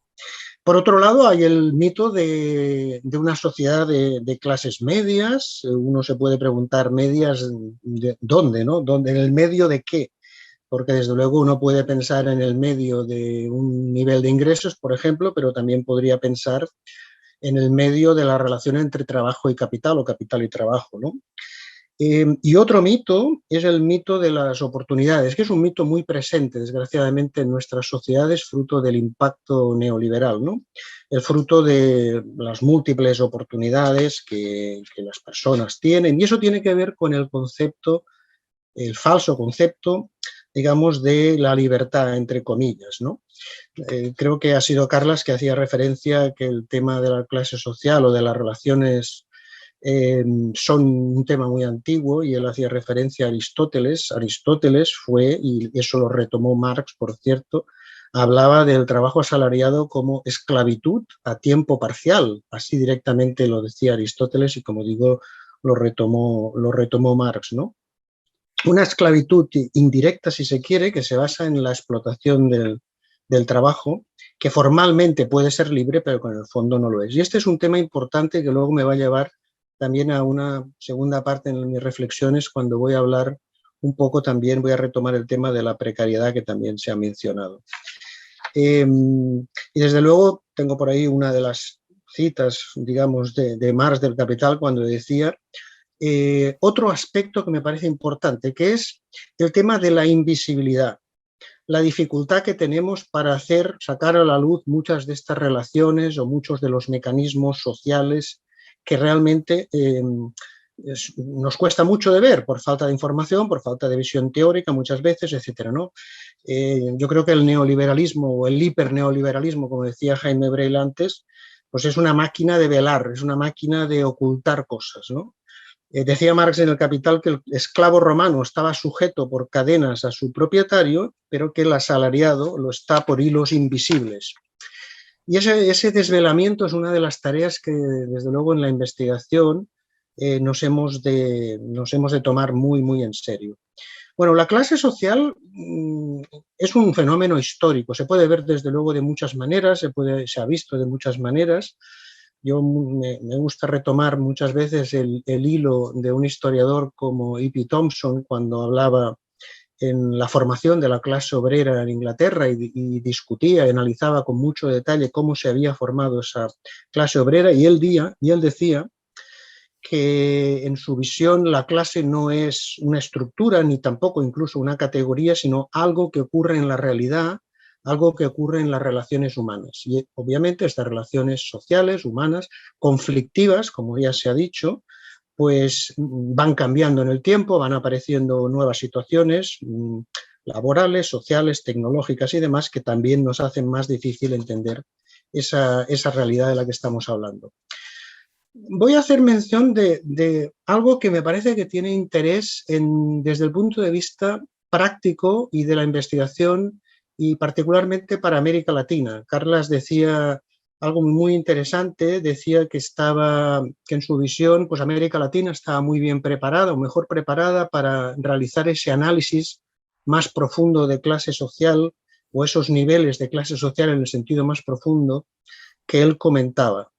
Por otro lado, hay el mito de una sociedad de clases medias. Uno se puede preguntar, ¿medias de dónde, no? ¿En el medio de qué? Porque desde luego uno puede pensar en el medio de un nivel de ingresos, por ejemplo, pero también podría pensar en el medio de la relación entre trabajo y capital o capital y trabajo, ¿no? Y otro mito es el mito de las oportunidades, que es un mito muy presente, desgraciadamente, en nuestras sociedades, fruto del impacto neoliberal, ¿no? El fruto de las múltiples oportunidades que las personas tienen. Y eso tiene que ver con el concepto, el falso concepto, digamos, de la libertad, entre comillas, ¿no? Creo que ha sido Carlas que hacía referencia a que el tema de la clase social o de las relaciones son un tema muy antiguo, y él hacía referencia a Aristóteles. Aristóteles fue, y eso lo retomó Marx, por cierto, hablaba del trabajo asalariado como esclavitud a tiempo parcial. Así directamente lo decía Aristóteles y, como digo, lo retomó Marx, ¿no? Una esclavitud indirecta, si se quiere, que se basa en la explotación del trabajo, que formalmente puede ser libre, pero que en el fondo no lo es. Y este es un tema importante que luego me va a llevar también a una segunda parte en mis reflexiones, cuando voy a hablar un poco también, voy a retomar el tema de la precariedad que también se ha mencionado. Y desde luego tengo por ahí una de las citas, digamos, de Marx del Capital, cuando decía otro aspecto que me parece importante, que es el tema de la invisibilidad, la dificultad que tenemos para sacar a la luz muchas de estas relaciones o muchos de los mecanismos sociales que realmente nos cuesta mucho de ver por falta de información, por falta de visión teórica muchas veces, etcétera, ¿no? Yo creo que el neoliberalismo o el hiperneoliberalismo, como decía Jaime Breil antes, pues es una máquina de velar, es una máquina de ocultar cosas, ¿no? Decía Marx en el Capital que el esclavo romano estaba sujeto por cadenas a su propietario, pero que el asalariado lo está por hilos invisibles. Y ese desvelamiento es una de las tareas que, desde luego, en la investigación nos hemos de tomar muy, muy en serio. Bueno, la clase social es un fenómeno histórico, se puede ver desde luego de muchas maneras, se ha visto de muchas maneras. Yo me gusta retomar muchas veces el hilo de un historiador como E.P. Thompson, cuando hablaba en la formación de la clase obrera en Inglaterra y discutía, analizaba con mucho detalle cómo se había formado esa clase obrera, y él decía que en su visión la clase no es una estructura ni tampoco incluso una categoría, sino algo que ocurre en la realidad, algo que ocurre en las relaciones humanas. Y obviamente estas relaciones sociales, humanas, conflictivas, como ya se ha dicho, pues van cambiando en el tiempo, van apareciendo nuevas situaciones laborales, sociales, tecnológicas y demás, que también nos hacen más difícil entender esa realidad de la que estamos hablando. Voy a hacer mención de algo que me parece que tiene interés desde el punto de vista práctico y de la investigación, y particularmente para América Latina. Carlas decía algo muy interesante. Decía que en su visión, pues América Latina estaba muy bien preparada o mejor preparada para realizar ese análisis más profundo de clase social o esos niveles de clase social en el sentido más profundo que él comentaba.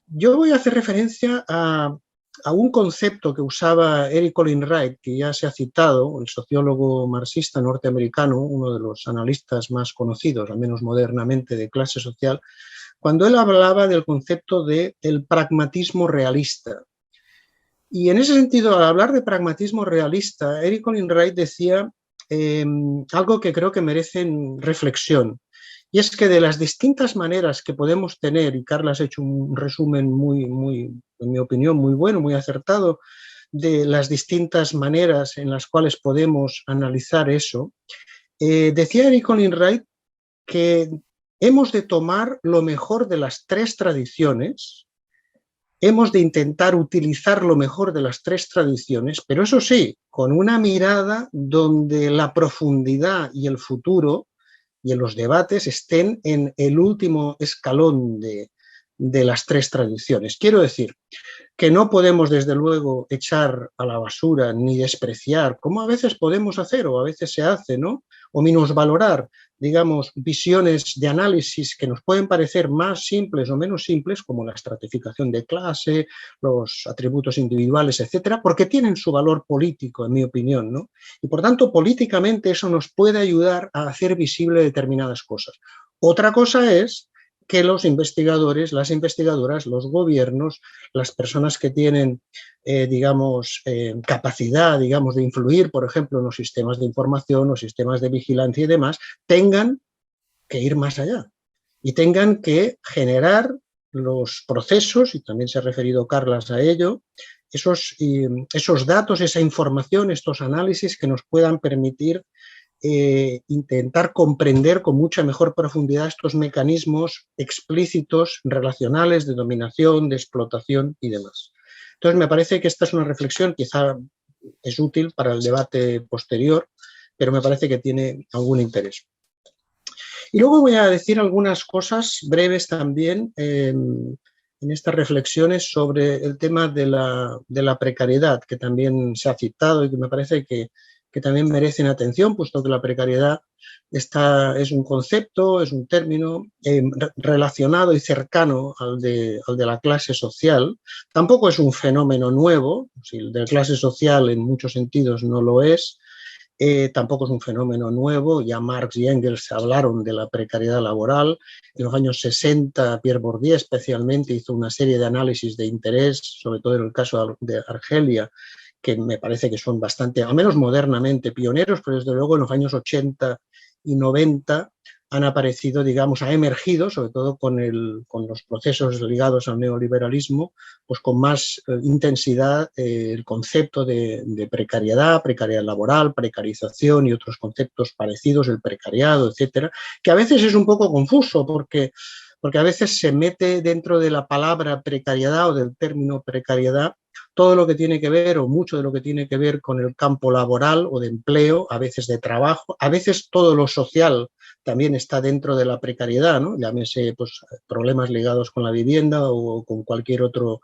Yo voy a hacer referencia a un concepto que usaba Eric Olin Wright, que ya se ha citado, el sociólogo marxista norteamericano, uno de los analistas más conocidos, al menos modernamente, de clase social, cuando él hablaba del concepto del pragmatismo realista. Y en ese sentido, al hablar de pragmatismo realista, Eric Olin Wright decía algo que creo que merece reflexión. Y es que de las distintas maneras que podemos tener, y Carla ha hecho un resumen en mi opinión, muy bueno, muy acertado, de las distintas maneras en las cuales podemos analizar eso, decía Eric Olin Wright que hemos de tomar lo mejor de las tres tradiciones, hemos de intentar utilizar lo mejor de las tres tradiciones, pero eso sí, con una mirada donde la profundidad y el futuro y en los debates estén en el último escalón de las tres tradiciones. Quiero decir que no podemos, desde luego, echar a la basura ni despreciar, como a veces podemos hacer o a veces se hace, ¿no? O minusvalorar, digamos, visiones de análisis que nos pueden parecer más simples o menos simples, como la estratificación de clase, los atributos individuales, etcétera, porque tienen su valor político, en mi opinión, ¿no? Y por tanto, políticamente eso nos puede ayudar a hacer visible determinadas cosas. Otra cosa es que los investigadores, las investigadoras, los gobiernos, las personas que tienen, capacidad, digamos, de influir, por ejemplo, en los sistemas de información, los sistemas de vigilancia y demás, tengan que ir más allá y tengan que generar los procesos, y también se ha referido Carlas a ello, esos datos, esa información, estos análisis que nos puedan permitir intentar comprender con mucha mejor profundidad estos mecanismos explícitos, relacionales, de dominación, de explotación y demás. Entonces, me parece que esta es una reflexión, quizá es útil para el debate posterior, pero me parece que tiene algún interés. Y luego voy a decir algunas cosas breves también en estas reflexiones sobre el tema de la precariedad, que también se ha citado y que me parece que también merecen atención, puesto que la precariedad es un concepto, es un término relacionado y cercano al de la clase social. Tampoco es un fenómeno nuevo, si el de la clase social en muchos sentidos no lo es. Tampoco es un fenómeno nuevo, ya Marx y Engels hablaron de la precariedad laboral. En los años 60, Pierre Bourdieu especialmente hizo una serie de análisis de interés, sobre todo en el caso de Argelia, que me parece que son bastante, al menos modernamente, pioneros, pero desde luego en los años 80 y 90 han aparecido, digamos, ha emergido, sobre todo con los procesos ligados al neoliberalismo, pues con más intensidad el concepto de precariedad laboral, precarización y otros conceptos parecidos, el precariado, etcétera, que a veces es un poco confuso porque a veces se mete dentro de la palabra precariedad o del término precariedad todo lo que tiene que ver o mucho de lo que tiene que ver con el campo laboral o de empleo, a veces de trabajo, a veces todo lo social también está dentro de la precariedad, ¿no? Llámese pues, problemas ligados con la vivienda o con cualquier otro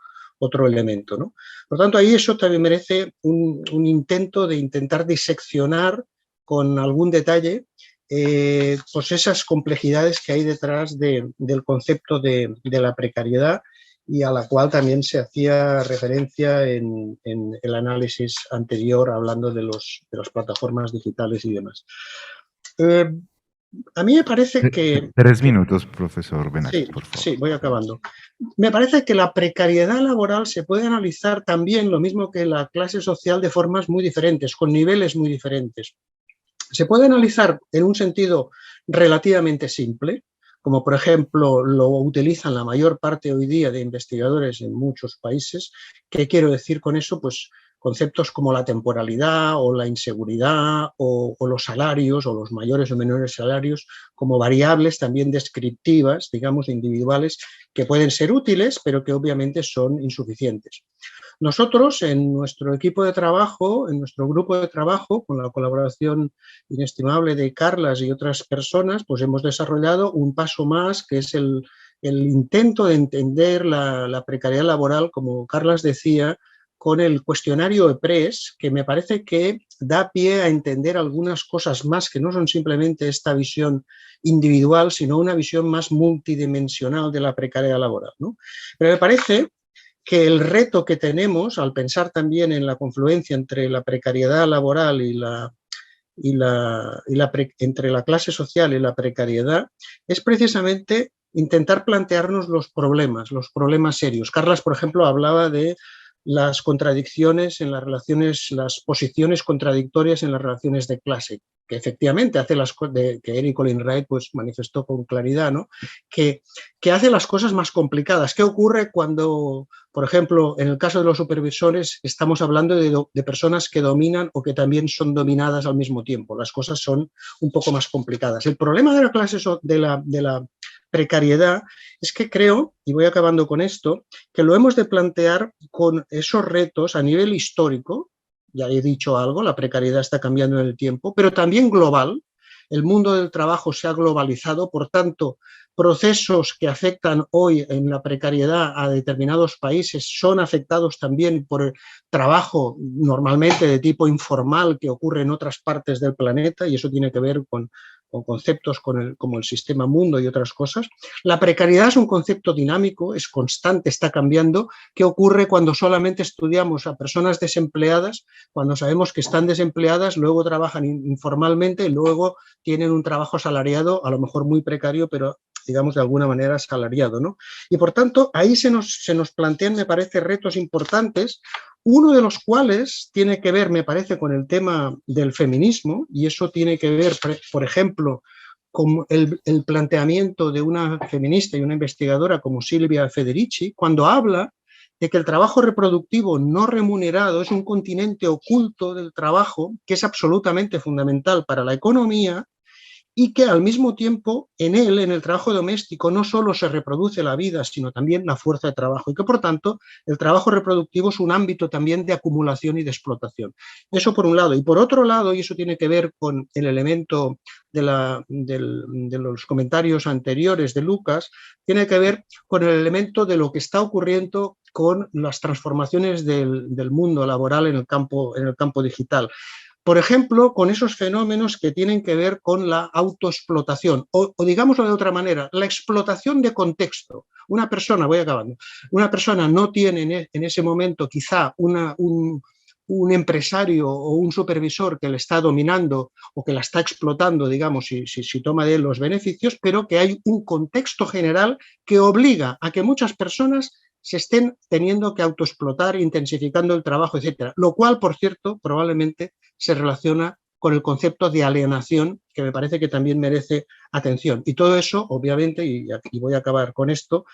elemento, ¿no? Por tanto, ahí eso también merece un intento de intentar diseccionar con algún detalle pues esas complejidades que hay detrás del concepto de la precariedad y a la cual también se hacía referencia en el análisis anterior, hablando de las plataformas digitales y demás. A mí me parece que... 3 minutos, profesor Benach, por favor. Sí, voy acabando. Me parece que la precariedad laboral se puede analizar también, lo mismo que la clase social, de formas muy diferentes, con niveles muy diferentes. Se puede analizar en un sentido relativamente simple, como por ejemplo lo utilizan la mayor parte hoy día de investigadores en muchos países. ¿Qué quiero decir con eso? Pues conceptos como la temporalidad o la inseguridad o los salarios o los mayores o menores salarios como variables también descriptivas, digamos, individuales, que pueden ser útiles, pero que obviamente son insuficientes. Nosotros, en nuestro equipo de trabajo, en nuestro grupo de trabajo, con la colaboración inestimable de Carlas y otras personas, pues hemos desarrollado un paso más, que es el el intento de entender la precariedad laboral, como Carlas decía, con el cuestionario EPRES, que me parece que da pie a entender algunas cosas más que no son simplemente esta visión individual, sino una visión más multidimensional de la precariedad laboral, ¿no? Pero me parece que el reto que tenemos al pensar también en la confluencia entre la precariedad laboral entre la clase social y la precariedad es precisamente intentar plantearnos los problemas serios. Carlas, por ejemplo, hablaba de las contradicciones en las relaciones, las posiciones contradictorias en las relaciones de clase, que efectivamente hace las cosas, que Eric Olin Wright pues manifestó con claridad, ¿no? que hace las cosas más complicadas. ¿Qué ocurre cuando, por ejemplo, en el caso de los supervisores, estamos hablando de personas que dominan o que también son dominadas al mismo tiempo? Las cosas son un poco más complicadas. El problema de la clase de la precariedad es que creo, y voy acabando con esto, que lo hemos de plantear con esos retos a nivel histórico. Ya he dicho algo, la precariedad está cambiando en el tiempo, pero también global. El mundo del trabajo se ha globalizado, por tanto, procesos que afectan hoy en la precariedad a determinados países son afectados también por el trabajo normalmente de tipo informal que ocurre en otras partes del planeta, y eso tiene que ver con conceptos como el sistema mundo y otras cosas. La precariedad es un concepto dinámico, es constante, está cambiando. ¿Qué ocurre cuando solamente estudiamos a personas desempleadas? Cuando sabemos que están desempleadas, luego trabajan informalmente y luego tienen un trabajo asalariado, a lo mejor muy precario, pero digamos de alguna manera asalariado, ¿no? Y por tanto, ahí se nos plantean, me parece, retos importantes, uno de los cuales tiene que ver, me parece, con el tema del feminismo, y eso tiene que ver, por ejemplo, con el planteamiento de una feminista y una investigadora como Silvia Federici, cuando habla de que el trabajo reproductivo no remunerado es un continente oculto del trabajo que es absolutamente fundamental para la economía, y que al mismo tiempo en él, en el trabajo doméstico, no solo se reproduce la vida, sino también la fuerza de trabajo, y que por tanto el trabajo reproductivo es un ámbito también de acumulación y de explotación. Eso por un lado. Y por otro lado, y eso tiene que ver con el elemento de los comentarios anteriores de Lucas, tiene que ver con el elemento de lo que está ocurriendo con las transformaciones del mundo laboral en el campo digital. Por ejemplo, con esos fenómenos que tienen que ver con la autoexplotación, o digámoslo de otra manera, la explotación de contexto. Una persona, voy acabando, una persona no tiene en ese momento quizá un empresario o un supervisor que le está dominando o que la está explotando, digamos, si toma de él los beneficios, pero que hay un contexto general que obliga a que muchas personas se estén teniendo que autoexplotar, intensificando el trabajo, etcétera. Lo cual, por cierto, probablemente se relaciona con el concepto de alienación, que me parece que también merece atención. Y todo eso, obviamente, y aquí voy a acabar con esto,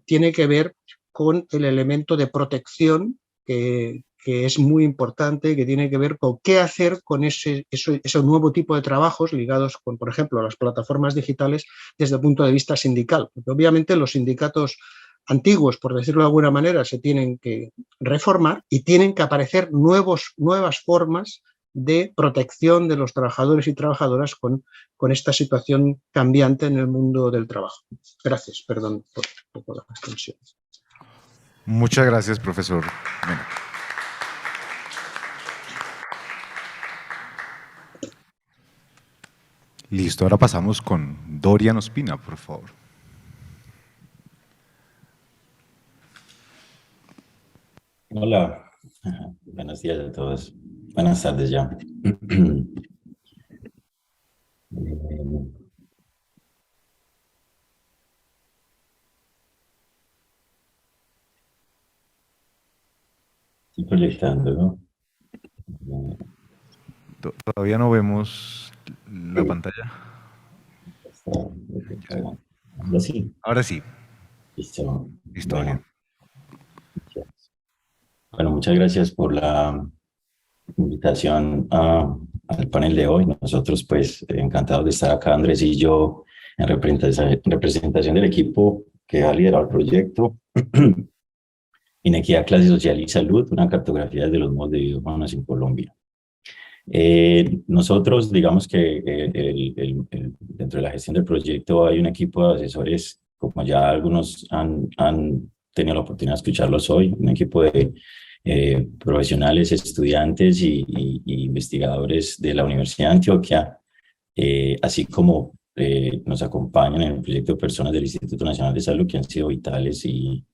tiene que ver con el elemento de protección que es muy importante, que tiene que ver con qué hacer con ese nuevo tipo de trabajos ligados con, por ejemplo, las plataformas digitales desde el punto de vista sindical. Porque obviamente los sindicatos antiguos, por decirlo de alguna manera, se tienen que reformar y tienen que aparecer nuevas formas de protección de los trabajadores y trabajadoras con esta situación cambiante en el mundo del trabajo. Gracias, perdón por un poco la extensión. Muchas gracias, profesor. Bueno. Listo, ahora pasamos con Dorian Ospina, por favor. Hola, buenos días a todos. Buenas tardes ya. Estoy proyectando, ¿no? Todavía no vemos la pantalla. Ahora sí. Ahora sí. Listo. Listo, Bueno. Bueno, muchas gracias por la invitación al panel de hoy. Nosotros, pues, encantados de estar acá, Andrés y yo, en representación del equipo que ha liderado el proyecto Inequidad, Clase Social y Salud, una cartografía de los modos de vida humanos en Colombia. Nosotros, digamos que dentro de la gestión del proyecto hay un equipo de asesores como ya algunos han tenido la oportunidad de escucharlos hoy, un equipo de profesionales, estudiantes y investigadores de la Universidad de Antioquia, así como nos acompañan en el proyecto de personas del Instituto Nacional de Salud, que han sido vitales y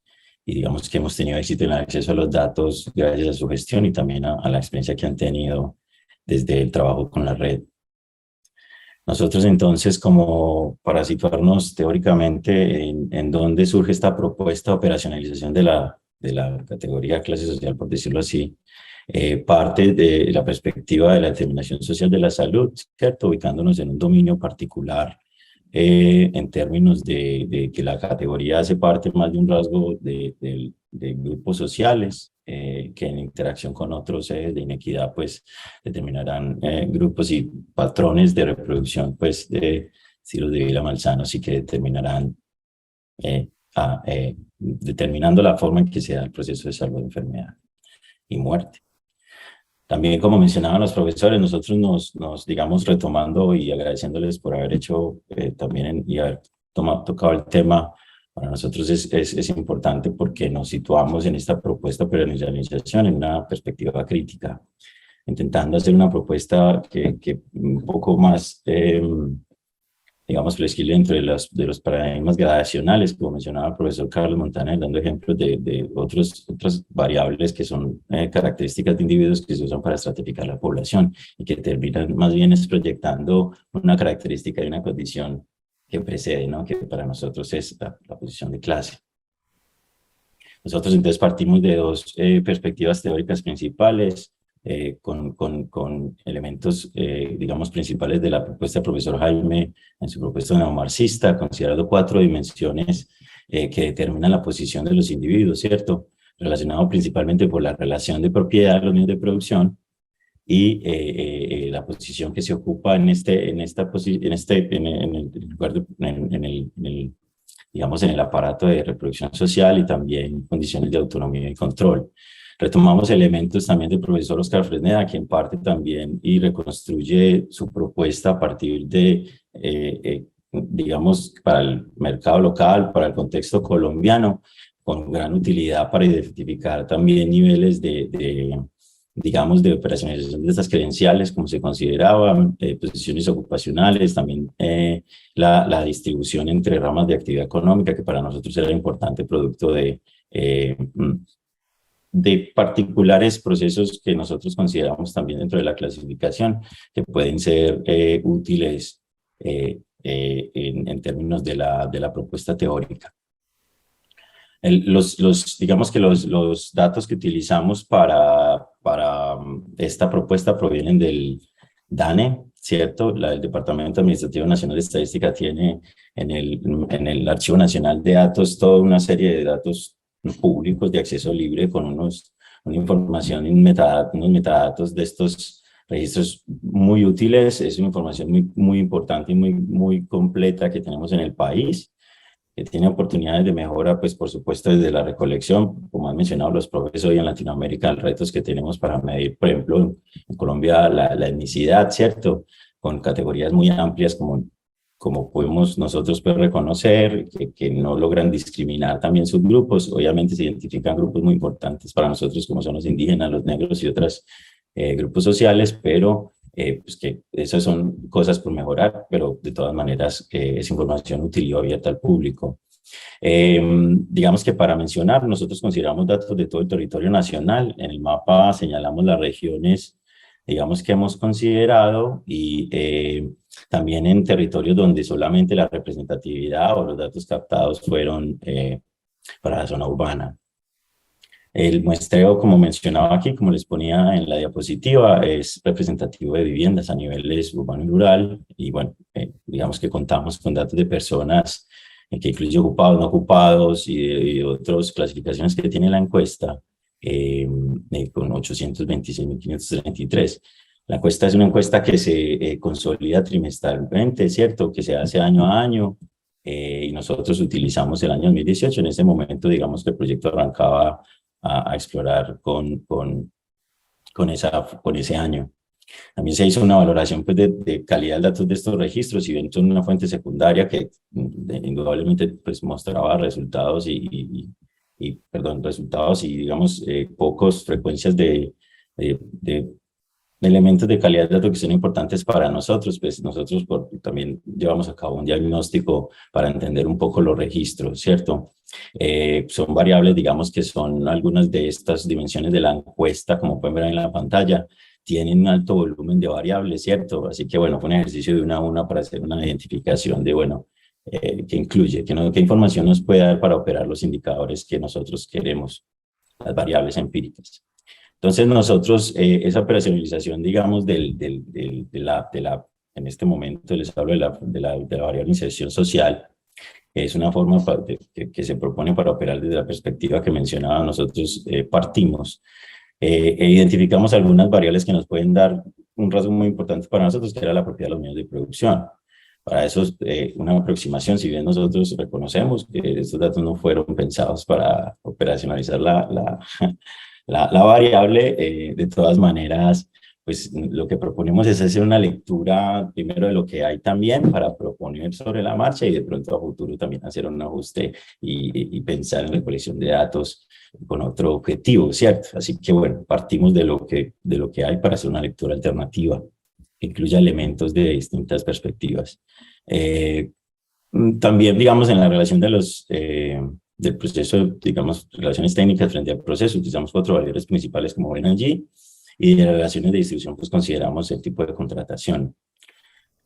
digamos que hemos tenido éxito en el acceso a los datos gracias a su gestión y también a la experiencia que han tenido desde el trabajo con la red. Nosotros entonces, como para situarnos teóricamente en dónde surge esta propuesta de operacionalización de la categoría clase social, por decirlo así, parte de la perspectiva de la determinación social de la salud, ¿cierto? Ubicándonos en un dominio particular en términos de que la categoría hace parte más de un rasgo de grupos sociales que en interacción con otros de inequidad pues determinarán grupos y patrones de reproducción pues de estilos de vida malsanos y que determinarán determinando la forma en que se da el proceso de salud, enfermedad y muerte. También, como mencionaban los profesores, nosotros digamos, retomando y agradeciéndoles por haber hecho también y haber tocado el tema, para nosotros es importante porque nos situamos en esta propuesta de operacionalización en una perspectiva crítica, intentando hacer una propuesta que un poco más, digamos, flexible dentro de los paradigmas gradacionales, como mencionaba el profesor Carlos Montaner, dando ejemplos de otras variables que son características de individuos que se usan para estratificar la población y que terminan más bien es proyectando una característica de una condición que precede, ¿no? Que para nosotros es la posición de clase. Nosotros entonces partimos de dos perspectivas teóricas principales, con elementos, digamos, principales de la propuesta del profesor Jaime en su propuesta neomarxista, considerando 4 dimensiones que determinan la posición de los individuos, ¿cierto? Relacionado principalmente por la relación de propiedad de los medios de producción y la posición que se ocupa digamos, en el aparato de reproducción social y también condiciones de autonomía y control. Retomamos elementos también del profesor Oscar Fresneda, quien parte también y reconstruye su propuesta a partir de, digamos, para el mercado local, para el contexto colombiano, con gran utilidad para identificar también niveles digamos, de operacionalización de estas credenciales, como se consideraban, posiciones ocupacionales, también la distribución entre ramas de actividad económica, que para nosotros era importante, producto de particulares procesos que nosotros consideramos también dentro de la clasificación, que pueden ser útiles en términos de la propuesta teórica. Digamos que los datos que utilizamos para esta propuesta provienen del DANE, ¿cierto? El Departamento Administrativo Nacional de Estadística tiene en el Archivo Nacional de Datos toda una serie de datos públicos de acceso libre con una información, unos metadatos de estos registros muy útiles. Es una información muy importante y muy completa que tenemos en el país, que tiene oportunidades de mejora, pues por supuesto desde la recolección, como han mencionado los profesores hoy en Latinoamérica, los retos que tenemos para medir, por ejemplo, en Colombia la etnicidad, ¿cierto? Con categorías muy amplias como podemos nosotros pues, reconocer, que no logran discriminar también subgrupos. Obviamente se identifican grupos muy importantes para nosotros como son los indígenas, los negros y otros grupos sociales, pero pues que esas son cosas por mejorar, pero de todas maneras es información útil y abierta al público. Digamos que para mencionar, nosotros consideramos datos de todo el territorio nacional. En el mapa señalamos las regiones, digamos, que hemos considerado y también en territorios donde solamente la representatividad o los datos captados fueron para la zona urbana. El muestreo, como mencionaba aquí, como les ponía en la diapositiva, es representativo de viviendas a niveles urbano y rural. Y bueno, digamos que contamos con datos de personas que incluye ocupados, no ocupados y otras clasificaciones que tiene la encuesta, con 826.533. La encuesta es una encuesta que se consolida trimestralmente, ¿cierto? Que se hace año a año. Y nosotros utilizamos el año 2018. En ese momento, digamos que el proyecto arrancaba a explorar con ese año. También se hizo una valoración pues, de calidad de datos de estos registros, y bien son una fuente secundaria que indudablemente pues, mostraba resultados resultados y digamos pocos frecuencias de elementos de calidad de datos que son importantes para nosotros. Pues nosotros también llevamos a cabo un diagnóstico para entender un poco los registros, ¿cierto? Son variables, digamos, que son algunas de estas dimensiones de la encuesta, como pueden ver en la pantalla, tienen un alto volumen de variables, ¿cierto? Así que, bueno, fue un ejercicio de una a una para hacer una identificación de, bueno, qué incluye, qué información nos puede dar para operar los indicadores que nosotros queremos, las variables empíricas. Entonces nosotros, esa operacionalización, digamos, en este momento les hablo de la variable inserción social, es una forma que se propone para operar desde la perspectiva que mencionaba. Nosotros partimos e identificamos algunas variables que nos pueden dar un rasgo muy importante para nosotros, que era la propiedad de los medios de producción. Para eso, una aproximación, si bien nosotros reconocemos que estos datos no fueron pensados para operacionalizar la variable, de todas maneras, pues lo que proponemos es hacer una lectura primero de lo que hay también para proponer sobre la marcha, y de pronto a futuro también hacer un ajuste y pensar en recolección de datos con otro objetivo, ¿cierto? Así que bueno, partimos de lo que hay para hacer una lectura alternativa que incluya elementos de distintas perspectivas. También, digamos, en la relación del proceso, digamos, relaciones técnicas frente al proceso, utilizamos 4 variables principales como ven allí, y de relaciones de distribución, pues consideramos el tipo de contratación.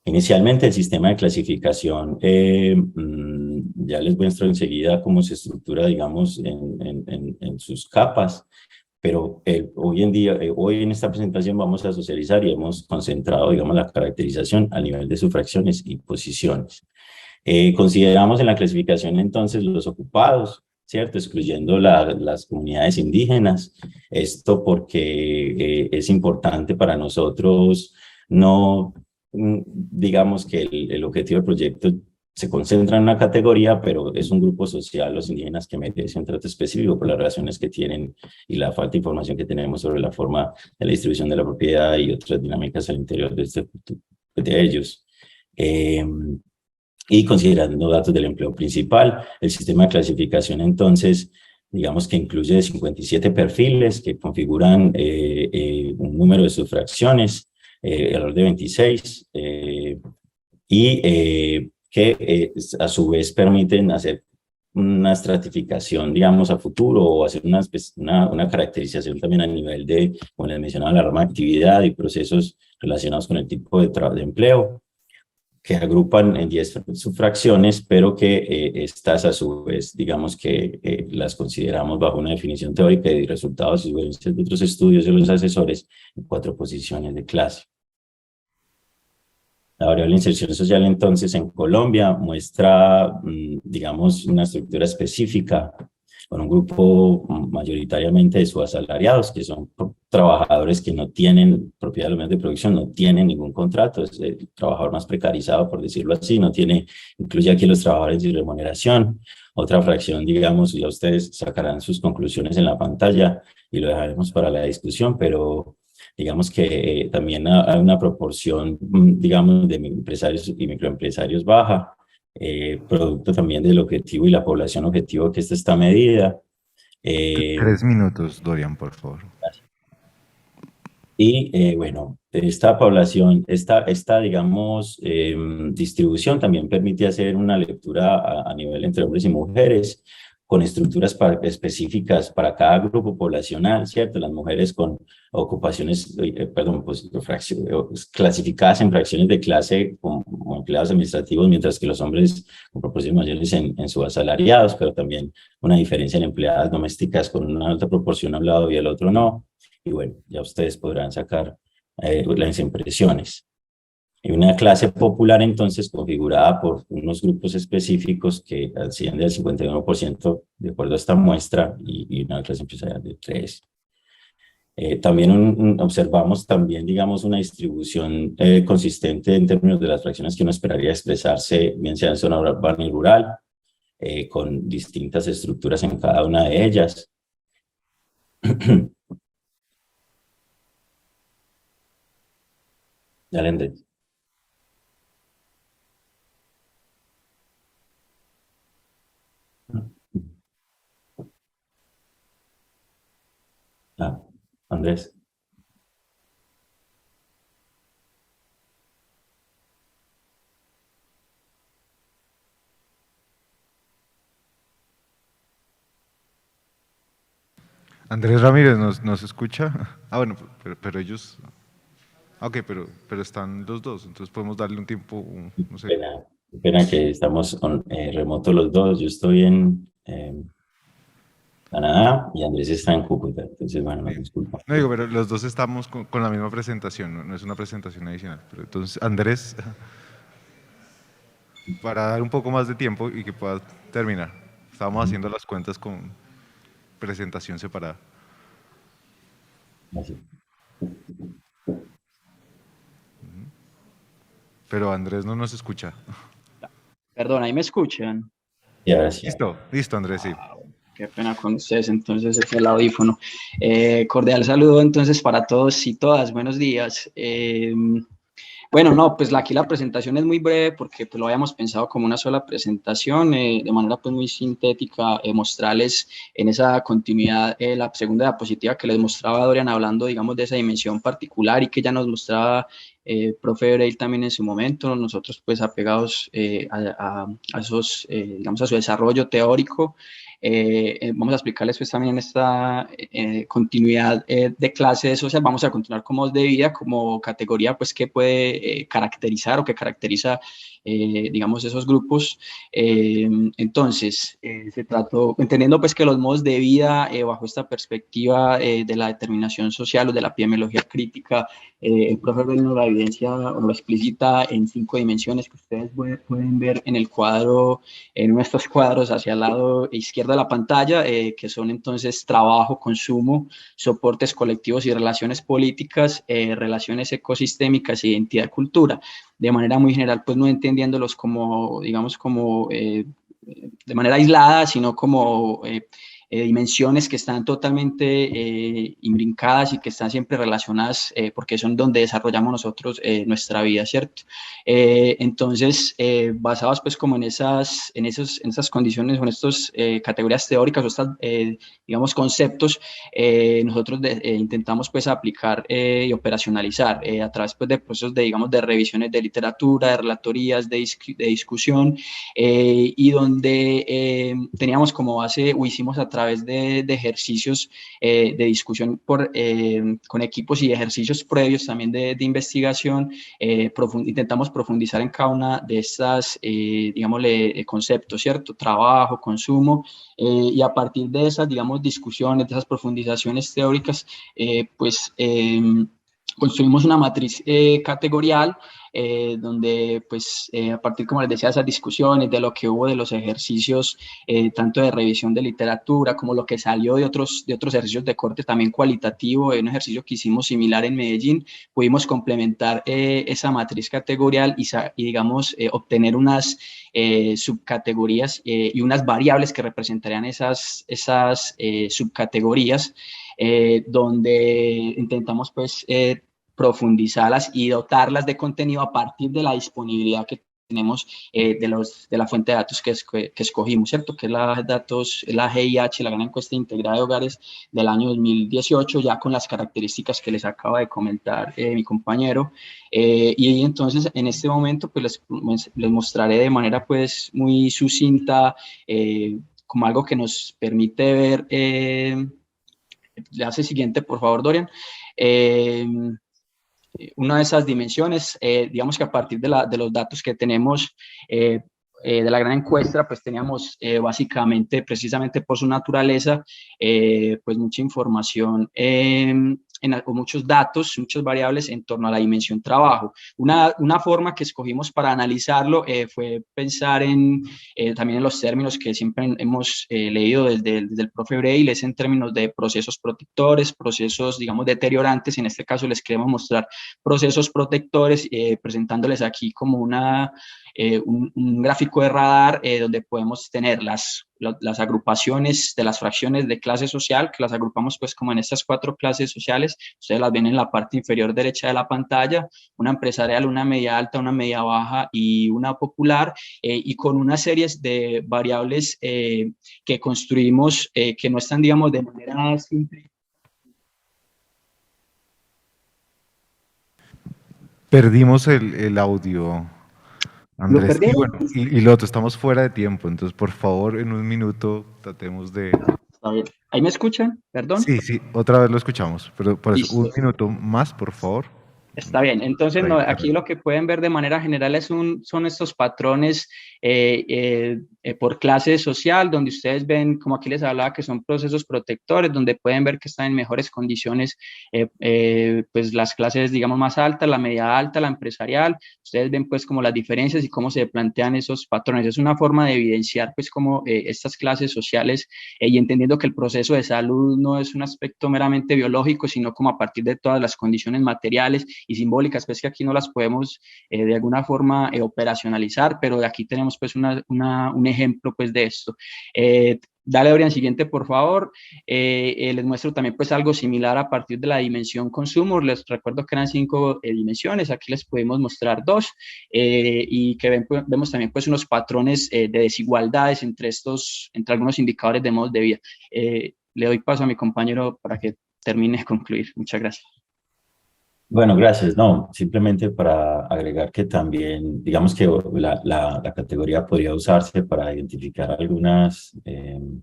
Inicialmente, el sistema de clasificación, ya les muestro enseguida cómo se estructura, digamos, en sus capas, pero hoy en esta presentación vamos a socializar y hemos concentrado, digamos, la caracterización a nivel de subfracciones y posiciones. Consideramos en la clasificación entonces los ocupados, ¿cierto? Excluyendo las comunidades indígenas. Esto porque es importante para nosotros no, digamos que el objetivo del proyecto se concentra en una categoría, pero es un grupo social, los indígenas, que merece un trato específico por las relaciones que tienen y la falta de información que tenemos sobre la forma de la distribución de la propiedad y otras dinámicas al interior de ellos. Y considerando datos del empleo principal, el sistema de clasificación entonces, digamos que incluye 57 perfiles que configuran un número de subfracciones, alrededor de 26, que a su vez permiten hacer una estratificación, digamos, a futuro, o hacer una caracterización también a nivel de, como les mencionaba, la rama de actividad y procesos relacionados con el tipo de empleo, que agrupan en 10 subfracciones, pero que estas a su vez, digamos que las consideramos bajo una definición teórica y resultados y sugerencias de otros estudios de los asesores en 4 posiciones de clase. La variable inserción social entonces en Colombia muestra, digamos, una estructura específica con un grupo mayoritariamente de subasalariados, que son trabajadores que no tienen propiedad de los medios de producción, no tienen ningún contrato, es el trabajador más precarizado, por decirlo así, incluye aquí los trabajadores sin remuneración. Otra fracción, digamos, ya ustedes sacarán sus conclusiones en la pantalla y lo dejaremos para la discusión, pero digamos que también hay una proporción, digamos, de empresarios y microempresarios baja, producto también del objetivo y la población objetivo que esta está medida. 3 minutos, Dorian, por favor. Gracias. Y bueno, esta población, esta digamos, distribución también permite hacer una lectura a nivel entre hombres y mujeres, con estructuras específicas para cada grupo poblacional, ¿cierto? Las mujeres con ocupaciones, clasificadas en fracciones de clase como empleados administrativos, mientras que los hombres con proporciones mayores en subasalariados, pero también una diferencia en empleadas domésticas con una alta proporción a un lado y el otro no. Y bueno, ya ustedes podrán sacar las impresiones. Y una clase popular entonces configurada por unos grupos específicos que asciende al 51% de acuerdo a esta muestra, y una clase empresarial de 3%. También observamos también, digamos, una distribución consistente en términos de las fracciones que uno esperaría expresarse, bien sea en zona urbana y rural, con distintas estructuras en cada una de ellas. Dale, Andrés. Ah, Andrés. Andrés Ramírez, ¿nos escucha? Ah, bueno, pero ellos... Ok, pero están los dos, entonces podemos darle un tiempo, no sé. Qué pena que estamos remoto los dos. Yo estoy en Canadá y Andrés está en Cúcuta. Entonces, bueno, nos Sí. disculpa. No digo, pero los dos estamos con la misma presentación, no es una presentación adicional. Pero entonces, Andrés, para dar un poco más de tiempo y que pueda terminar, estábamos haciendo las cuentas con presentación separada. Así. Pero Andrés no nos escucha. Perdón, ¿ahí me escuchan? Y ahora sí. Listo, Andrés, sí. Qué pena con ustedes, entonces es el audífono. Cordial saludo entonces para todos y todas, buenos días. Bueno, no, pues aquí la presentación es muy breve porque pues, lo habíamos pensado como una sola presentación, de manera pues muy sintética, mostrarles en esa continuidad la segunda diapositiva que les mostraba Dorian hablando, digamos, de esa dimensión particular y que ya nos mostraba profe Breil también en su momento, nosotros pues apegados a esos, digamos, a su desarrollo teórico. Vamos a explicarles pues también en esta continuidad de clases, o sea, vamos a continuar con modos de vida como categoría pues que puede caracterizar o que caracteriza digamos esos grupos. Entonces, se trató, entendiendo pues que los modos de vida bajo esta perspectiva de la determinación social o de la epidemiología crítica, el profe Breil nos la evidencia o lo explicita en 5 dimensiones que ustedes pueden ver en el cuadro, en nuestros cuadros hacia el lado izquierdo de la pantalla, que son entonces trabajo, consumo, soportes colectivos y relaciones políticas, relaciones ecosistémicas, identidad y cultura. De manera muy general, pues no entendiéndolos como, digamos, como de manera aislada, sino como dimensiones que están totalmente imbrincadas y que están siempre relacionadas porque son donde desarrollamos nosotros nuestra vida, ¿cierto? Entonces, basados pues como en esas condiciones o en estas categorías teóricas o estas, digamos, conceptos, nosotros intentamos pues aplicar y operacionalizar a través pues de procesos de, digamos, de revisiones de literatura, de relatorías, de discusión, y donde teníamos como base o hicimos a través de ejercicios de discusión con equipos y ejercicios previos también de investigación, intentamos profundizar en cada una de estas, digámosle, conceptos, ¿cierto? Trabajo, consumo, y a partir de esas, digamos, discusiones, de esas profundizaciones teóricas, pues construimos una matriz categorial donde pues a partir, como les decía, de esas discusiones, de lo que hubo de los ejercicios, tanto de revisión de literatura como lo que salió de otros ejercicios de corte también cualitativo, un ejercicio que hicimos similar en Medellín, pudimos complementar esa matriz categorial y digamos, obtener unas subcategorías y unas variables que representarían esas subcategorías, donde intentamos pues profundizarlas y dotarlas de contenido a partir de la disponibilidad que tenemos de la fuente de datos que escogimos, ¿cierto? Que es la GIH, la Gran Encuesta Integrada de Hogares del año 2018, ya con las características que les acaba de comentar mi compañero. Y entonces, en este momento, pues les mostraré de manera pues muy sucinta, como algo que nos permite ver, le hace siguiente, por favor, Dorian. Una de esas dimensiones, digamos que a partir de los datos que tenemos de la gran encuesta, pues teníamos básicamente, precisamente por su naturaleza, pues mucha información o muchos datos, muchas variables en torno a la dimensión trabajo. Una forma que escogimos para analizarlo fue pensar también en los términos que siempre hemos leído desde el profe Breil, es en términos de procesos protectores, procesos, digamos, deteriorantes. En este caso les queremos mostrar procesos protectores, presentándoles aquí como un gráfico de radar donde podemos tener las las agrupaciones de las fracciones de clase social, que las agrupamos pues como en estas 4 clases sociales. Ustedes las ven en la parte inferior derecha de la pantalla: una empresarial, una media alta, una media baja y una popular, y con una serie de variables que construimos, que no están, digamos, de manera simple. Perdimos el audio, Andrés. ¿Lo perdieron? Y bueno, y Loto, estamos fuera de tiempo, entonces por favor, en un minuto tratemos de... Está bien. ¿Ahí me escuchan? Perdón. Sí, sí, otra vez lo escuchamos, pero por eso, Listo. un minuto más, por favor. Está bien, entonces no, aquí lo que pueden ver de manera general son estos patrones por clase social, donde ustedes ven, como aquí les hablaba, que son procesos protectores, donde pueden ver que están en mejores condiciones pues las clases, digamos, más altas, la media alta, la empresarial. Ustedes ven pues como las diferencias y cómo se plantean esos patrones. Es una forma de evidenciar pues como estas clases sociales, y entendiendo que el proceso de salud no es un aspecto meramente biológico, sino como a partir de todas las condiciones materiales y simbólicas, pues que aquí no las podemos de alguna forma operacionalizar, pero aquí tenemos pues un ejemplo pues de esto. Dale, Orián, siguiente, por favor. Les muestro también pues algo similar a partir de la dimensión consumo. Les recuerdo que eran 5 dimensiones, aquí les podemos mostrar 2, y que vemos también pues unos patrones de desigualdades entre algunos indicadores de modos de vida. Le doy paso a mi compañero para que termine de concluir. Muchas gracias. Bueno, gracias. No, simplemente para agregar que también, digamos que la categoría podría usarse para identificar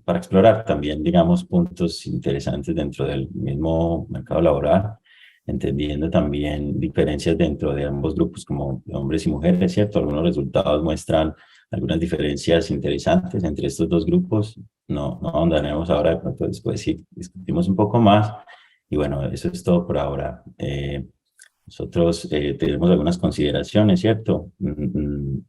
para explorar también, digamos, puntos interesantes dentro del mismo mercado laboral, entendiendo también diferencias dentro de ambos grupos, como de hombres y mujeres, ¿cierto? Algunos resultados muestran algunas diferencias interesantes entre estos 2 grupos. No ahondaremos ahora, de pronto después sí discutimos un poco más. Y bueno, eso es todo por ahora. Nosotros tenemos algunas consideraciones, ¿cierto?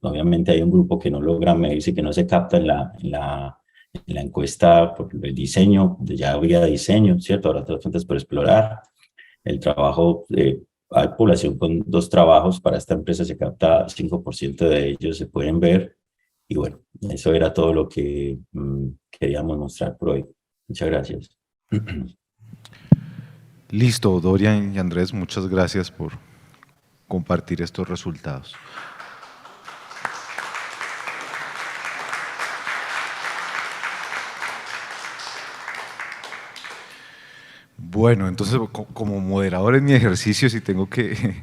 Obviamente hay un grupo que no logra medirse, que no se capta en la encuesta por el diseño, ya había diseño, ¿cierto? Ahora otras fuentes por explorar. El trabajo, hay población con 2 trabajos, para esta empresa se capta 5% de ellos, se pueden ver. Y bueno, eso era todo lo que queríamos mostrar por hoy. Muchas gracias. Listo, Dorian y Andrés, muchas gracias por compartir estos resultados. Bueno, entonces como moderador en mi ejercicio, sí tengo que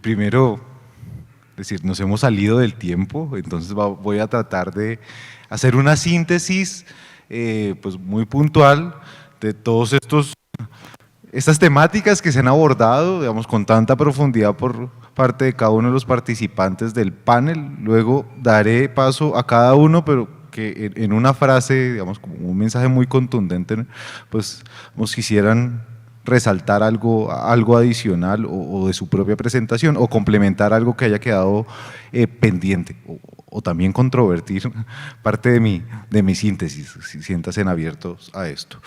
primero decir, nos hemos salido del tiempo, entonces voy a tratar de hacer una síntesis pues muy puntual de todos estas temáticas que se han abordado, digamos, con tanta profundidad por parte de cada uno de los participantes del panel. Luego daré paso a cada uno, pero que en una frase, digamos, como un mensaje muy contundente, pues nos quisieran resaltar algo adicional o de su propia presentación, o complementar algo que haya quedado pendiente, o también controvertir parte de mi síntesis, si siéntanse abiertos a esto.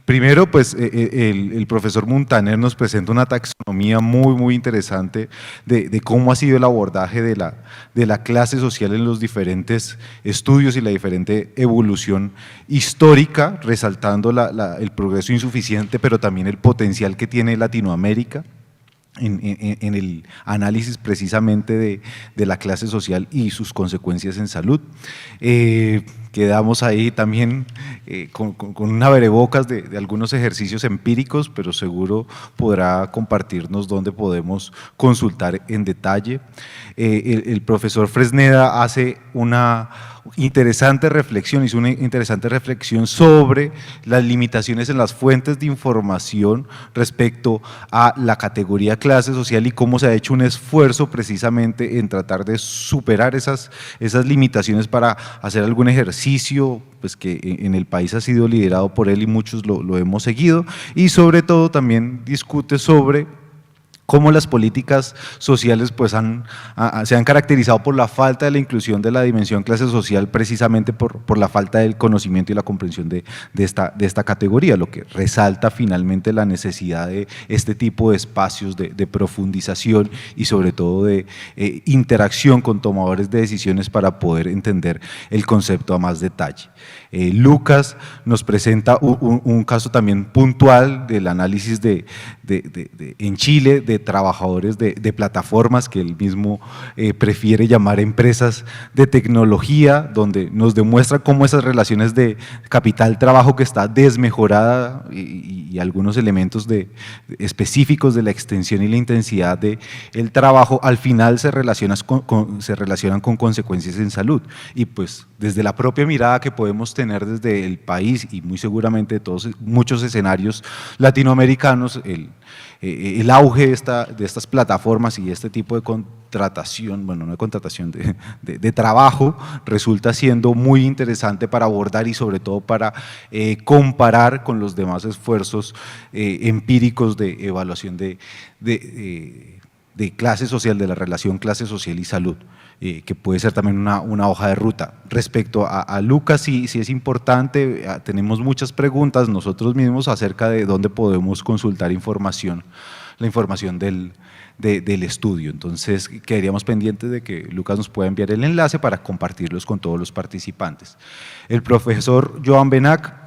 Primero, pues el profesor Muntaner nos presenta una taxonomía muy interesante de cómo ha sido el abordaje de la clase social en los diferentes estudios y la diferente evolución histórica, resaltando el progreso insuficiente, pero también el potencial que tiene Latinoamérica en el análisis precisamente de la clase social y sus consecuencias en salud. Quedamos ahí también con un abrebocas de algunos ejercicios empíricos, pero seguro podrá compartirnos dónde podemos consultar en detalle. El profesor Fresneda hace una interesante reflexión, hizo una interesante reflexión sobre las limitaciones en las fuentes de información respecto a la categoría clase social y cómo se ha hecho un esfuerzo precisamente en tratar de superar esas limitaciones para hacer algún ejercicio pues que en el país ha sido liderado por él y muchos lo hemos seguido, y sobre todo también discute sobre cómo las políticas sociales pues se han caracterizado por la falta de la inclusión de la dimensión clase social, precisamente por la falta del conocimiento y la comprensión de esta categoría, lo que resalta finalmente la necesidad de este tipo de espacios de profundización y sobre todo de interacción con tomadores de decisiones para poder entender el concepto a más detalle. Lucas nos presenta un caso también puntual del análisis en Chile de trabajadores de plataformas que él mismo prefiere llamar empresas de tecnología, donde nos demuestra cómo esas relaciones de capital-trabajo que está desmejorada y algunos elementos específicos de la extensión y la intensidad del trabajo al final se relacionan con consecuencias en salud. Y pues desde la propia mirada que podemos tener desde el país y muy seguramente muchos escenarios latinoamericanos, el auge de estas plataformas y este tipo de contratación, bueno, no de contratación, de trabajo, resulta siendo muy interesante para abordar y sobre todo para comparar con los demás esfuerzos empíricos de evaluación de clase social, de la relación clase social y salud, que puede ser también una hoja de ruta. Respecto a Lucas, sí es importante, tenemos muchas preguntas nosotros mismos acerca de dónde podemos consultar información, la información del estudio. Entonces, quedaríamos pendientes de que Lucas nos pueda enviar el enlace para compartirlos con todos los participantes. El profesor Joan Benach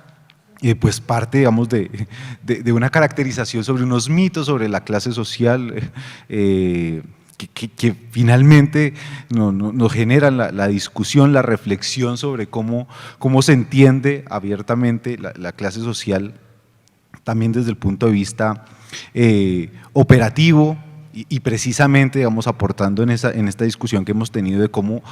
pues parte, digamos, de una caracterización sobre unos mitos sobre la clase social que finalmente nos generan la discusión, la reflexión sobre cómo se entiende abiertamente la clase social, también desde el punto de vista operativo, y precisamente, digamos, aportando en esta discusión que hemos tenido de cómo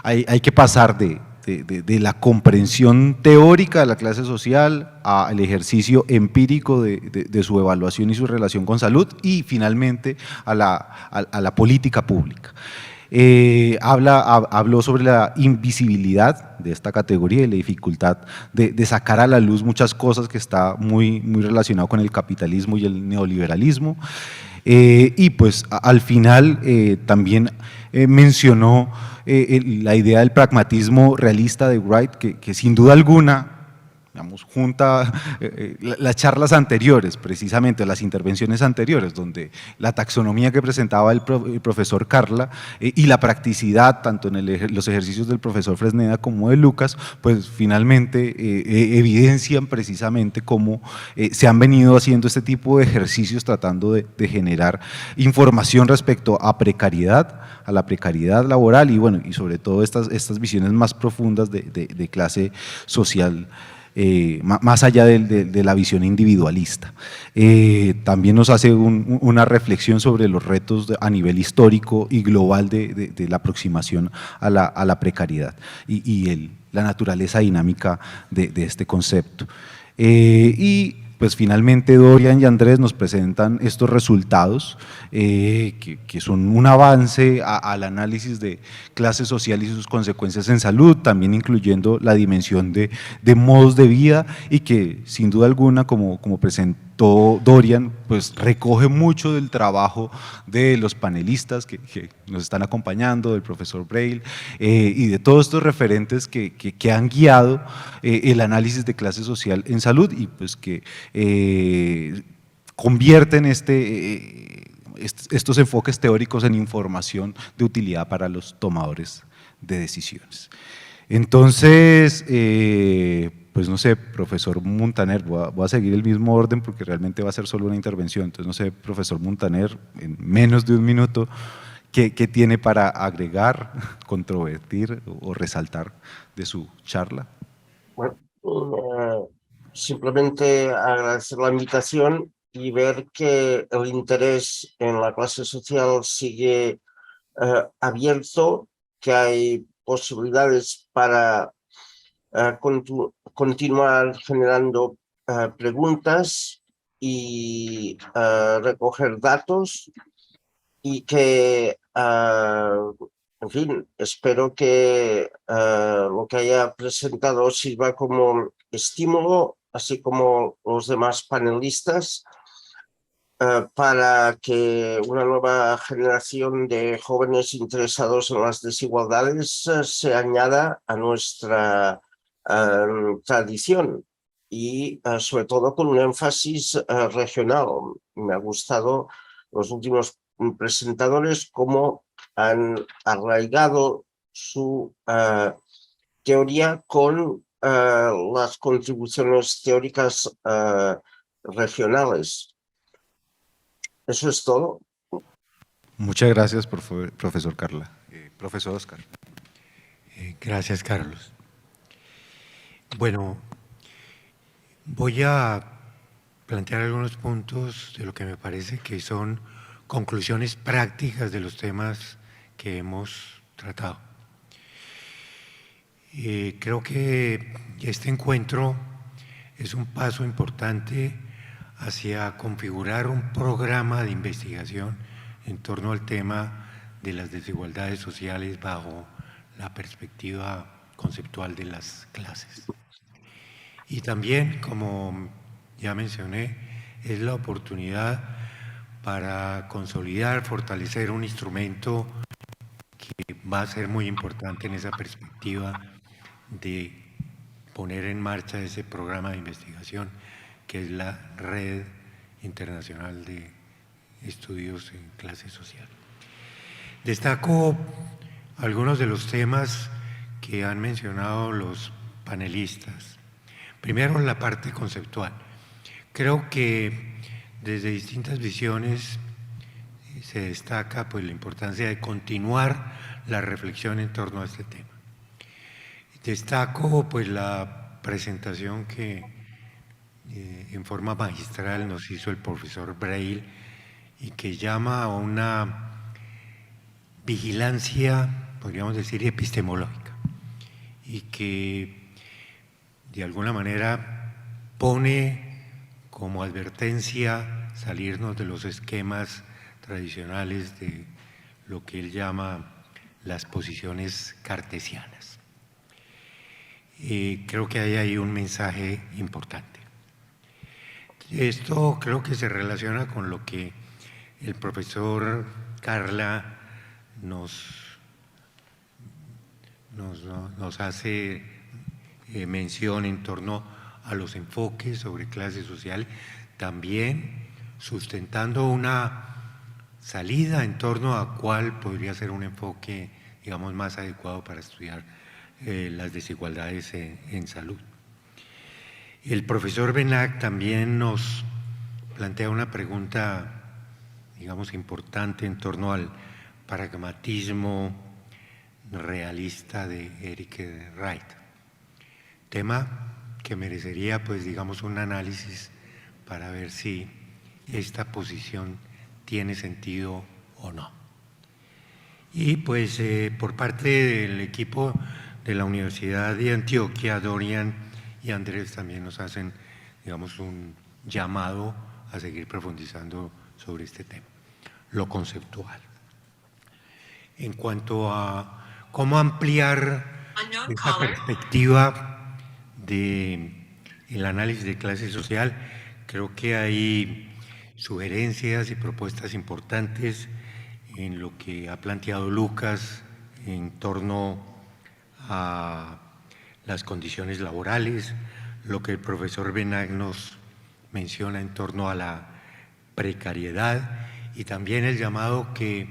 hay que pasar de la comprensión teórica de la clase social al ejercicio empírico de su evaluación y su relación con salud y finalmente a la política pública. Habló sobre la invisibilidad de esta categoría y la dificultad de sacar a la luz muchas cosas que está muy relacionado con el capitalismo y el neoliberalismo. Y pues al final también mencionó la idea del pragmatismo realista de Wright, que sin duda alguna, digamos, junta las charlas anteriores, precisamente las intervenciones anteriores, donde la taxonomía que presentaba el profesor Carla y la practicidad, tanto en los ejercicios del profesor Fresneda como de Lucas, pues finalmente evidencian precisamente cómo se han venido haciendo este tipo de ejercicios tratando de generar información respecto a la precariedad laboral y bueno, y sobre todo estas visiones más profundas de clase social, más allá de la visión individualista. También nos hace una reflexión sobre los retos a nivel histórico y global de la aproximación a la precariedad y la naturaleza dinámica de este concepto. Y pues finalmente Dorian y Andrés nos presentan estos resultados que son un avance al análisis de clase social y sus consecuencias en salud, también incluyendo la dimensión de modos de vida y que sin duda alguna, como presentó Dorian, pues recoge mucho del trabajo de los panelistas que nos están acompañando, del profesor Braille y de todos estos referentes que han guiado el análisis de clase social en salud y pues que convierten estos enfoques teóricos en información de utilidad para los tomadores de decisiones. Entonces, pues no sé, profesor Muntaner, voy a seguir el mismo orden porque realmente va a ser solo una intervención, entonces no sé, profesor Muntaner, en menos de un minuto, ¿qué tiene para agregar, controvertir o resaltar de su charla? Bueno, simplemente agradecer la invitación y ver que el interés en la clase social sigue abierto, que hay posibilidades para continuar generando preguntas y recoger datos y que, en fin, espero que lo que haya presentado sirva como estímulo, así como los demás panelistas, para que una nueva generación de jóvenes interesados en las desigualdades se añada a nuestra tradición y sobre todo con un énfasis regional. Me ha gustado los últimos presentadores cómo han arraigado su teoría con las contribuciones teóricas regionales. Eso es todo. Muchas gracias, profesor Carla. Profesor Oscar. Gracias, Carlos. Bueno, voy a plantear algunos puntos de lo que me parece que son conclusiones prácticas de los temas que hemos tratado. Creo que este encuentro es un paso importante hacia configurar un programa de investigación en torno al tema de las desigualdades sociales bajo la perspectiva conceptual de las clases. Y también, como ya mencioné, es la oportunidad para consolidar, fortalecer un instrumento que va a ser muy importante en esa perspectiva de poner en marcha ese programa de investigación que es la Red Internacional de Estudios en Clase Social. Destaco algunos de los temas que han mencionado los panelistas. Primero, la parte conceptual. Creo que desde distintas visiones se destaca pues, la importancia de continuar la reflexión en torno a este tema. Destaco pues, la presentación que en forma magistral nos hizo el profesor Braille y que llama a una vigilancia, podríamos decir, epistemológica y que de alguna manera pone como advertencia salirnos de los esquemas tradicionales de lo que él llama las posiciones cartesianas. Creo que hay ahí un mensaje importante. Esto creo que se relaciona con lo que el profesor Carla nos hace mención en torno a los enfoques sobre clase social, también sustentando una salida en torno a cuál podría ser un enfoque, digamos, más adecuado para estudiar las desigualdades en salud. El profesor Benac también nos plantea una pregunta, digamos, importante en torno al pragmatismo realista de Eric Wright, tema que merecería, pues, digamos, un análisis para ver si esta posición tiene sentido o no. Y pues por parte del equipo de la Universidad de Antioquia, Dorian y Andrés también nos hacen, digamos, un llamado a seguir profundizando sobre este tema, lo conceptual. En cuanto a cómo ampliar esa perspectiva del análisis de clase social, creo que hay sugerencias y propuestas importantes en lo que ha planteado Lucas en torno a las condiciones laborales, lo que el profesor Benac nos menciona en torno a la precariedad y también el llamado que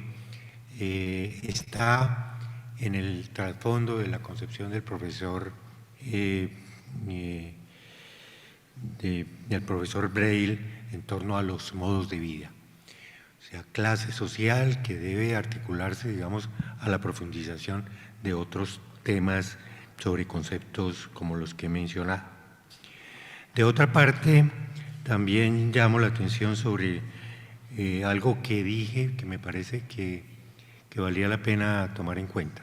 está en el trasfondo de la concepción del profesor del profesor Braille en torno a los modos de vida. O sea, clase social que debe articularse, digamos, a la profundización de otros temas sobre conceptos como los que he mencionado. De otra parte, también llamo la atención sobre algo que dije que me parece que valía la pena tomar en cuenta.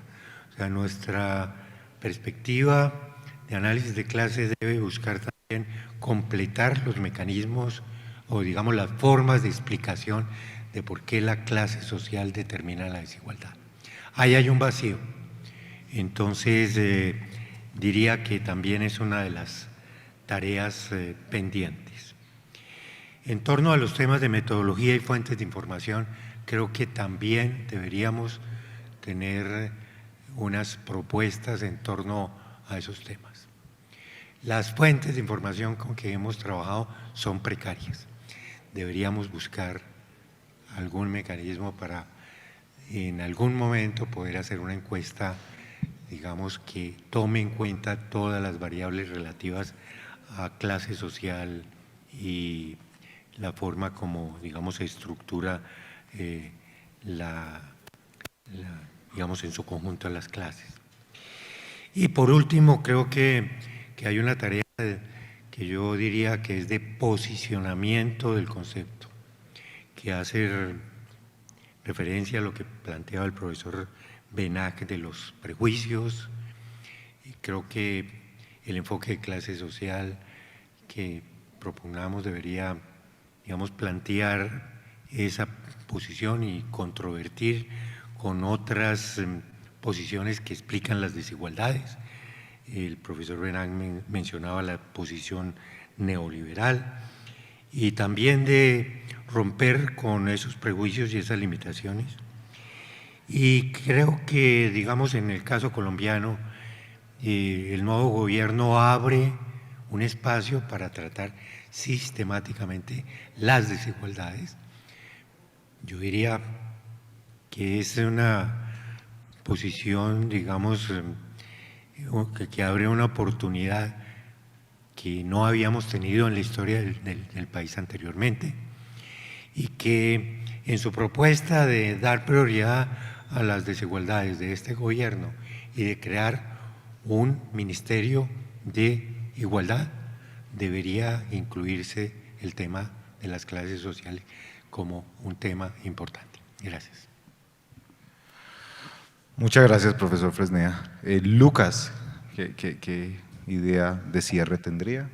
O sea, nuestra perspectiva de análisis de clases debe buscar también completar los mecanismos o, digamos, las formas de explicación de por qué la clase social determina la desigualdad. Ahí hay un vacío. Entonces, diría que también es una de las tareas pendientes. En torno a los temas de metodología y fuentes de información, creo que también deberíamos tener unas propuestas en torno a esos temas. Las fuentes de información con que hemos trabajado son precarias. Deberíamos buscar algún mecanismo para en algún momento poder hacer una encuesta, digamos, que tome en cuenta todas las variables relativas a clase social y la forma como, digamos, se estructura digamos, en su conjunto las clases. Y por último, creo que hay una tarea que yo diría que es de posicionamiento del concepto, que hace referencia a lo que planteaba el profesor Benac de los prejuicios, y creo que el enfoque de clase social que propugnamos debería, digamos, plantear esa posición y controvertir con otras posiciones que explican las desigualdades. El profesor Benac mencionaba la posición neoliberal y también de romper con esos prejuicios y esas limitaciones. Y creo que, digamos, en el caso colombiano, el nuevo gobierno abre un espacio para tratar sistemáticamente las desigualdades. Yo diría que es una posición, digamos, que abre una oportunidad que no habíamos tenido en la historia del país anteriormente, y que en su propuesta de dar prioridad a las desigualdades de este gobierno y de crear un ministerio de igualdad, debería incluirse el tema de las clases sociales como un tema importante. Gracias. Muchas gracias, profesor Fresneda. Lucas, ¿qué idea de cierre tendría?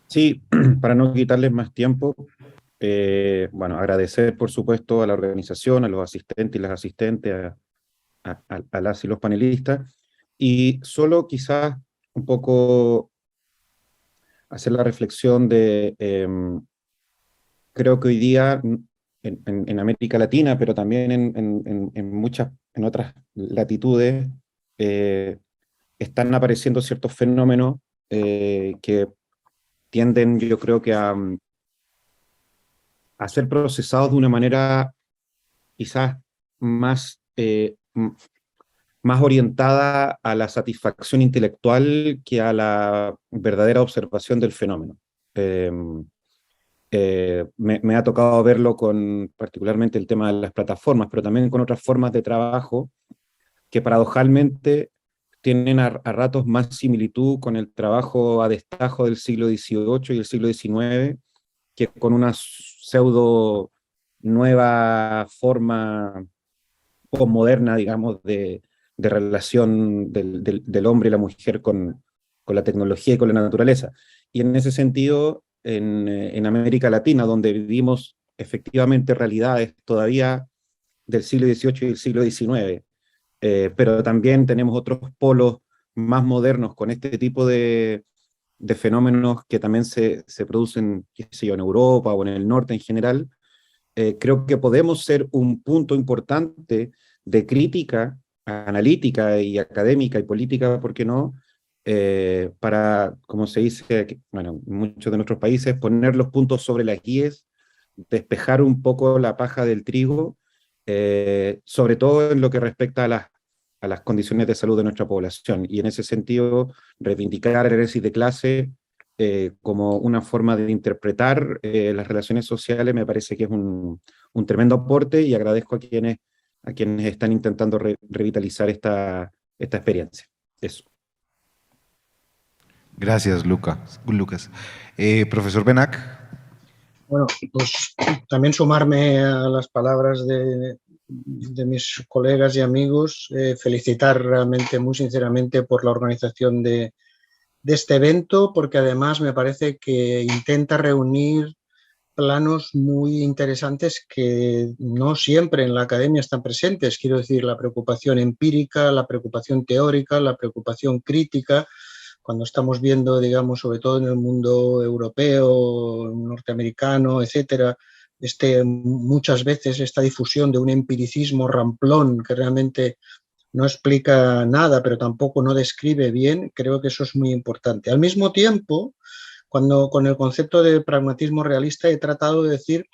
Sí, para no quitarles más tiempo, bueno, agradecer por supuesto a la organización, a los asistentes y las asistentes, a las y los panelistas, y solo quizás un poco hacer la reflexión de, creo que hoy día en América Latina, pero también en otras latitudes, están apareciendo ciertos fenómenos que tienden, yo creo que a ser procesados de una manera quizás más, más orientada a la satisfacción intelectual que a la verdadera observación del fenómeno. Me ha tocado verlo con particularmente el tema de las plataformas, pero también con otras formas de trabajo que paradojalmente tienen a ratos más similitud con el trabajo a destajo del siglo XVIII y el siglo XIX, que con una pseudo nueva forma posmoderna, digamos, de relación del hombre y la mujer con la tecnología y con la naturaleza. Y en ese sentido, en América Latina, donde vivimos efectivamente realidades todavía del siglo XVIII y del siglo XIX, pero también tenemos otros polos más modernos con este tipo de fenómenos que también se producen, qué sé yo, en Europa o en el norte en general. Creo que podemos ser un punto importante de crítica analítica y académica y política, ¿por qué no?, para, como se dice, bueno, en muchos de nuestros países, poner los puntos sobre las íes, despejar un poco la paja del trigo, sobre todo en lo que respecta a las condiciones de salud de nuestra población. Y en ese sentido, reivindicar el análisis de clase como una forma de interpretar las relaciones sociales me parece que es un tremendo aporte, y agradezco a quienes están intentando revitalizar esta experiencia. Eso. Gracias, Lucas. Profesor Benac. Bueno, pues también sumarme a las palabras de mis colegas y amigos, felicitar realmente muy sinceramente por la organización de este evento, porque además me parece que intenta reunir planos muy interesantes que no siempre en la academia están presentes. Quiero decir, la preocupación empírica, la preocupación teórica, la preocupación crítica, cuando estamos viendo, digamos, sobre todo en el mundo europeo, norteamericano, etcétera, muchas veces esta difusión de un empiricismo ramplón que realmente no explica nada, pero tampoco no describe bien, creo que eso es muy importante. Al mismo tiempo, cuando con el concepto de pragmatismo realista he tratado de decir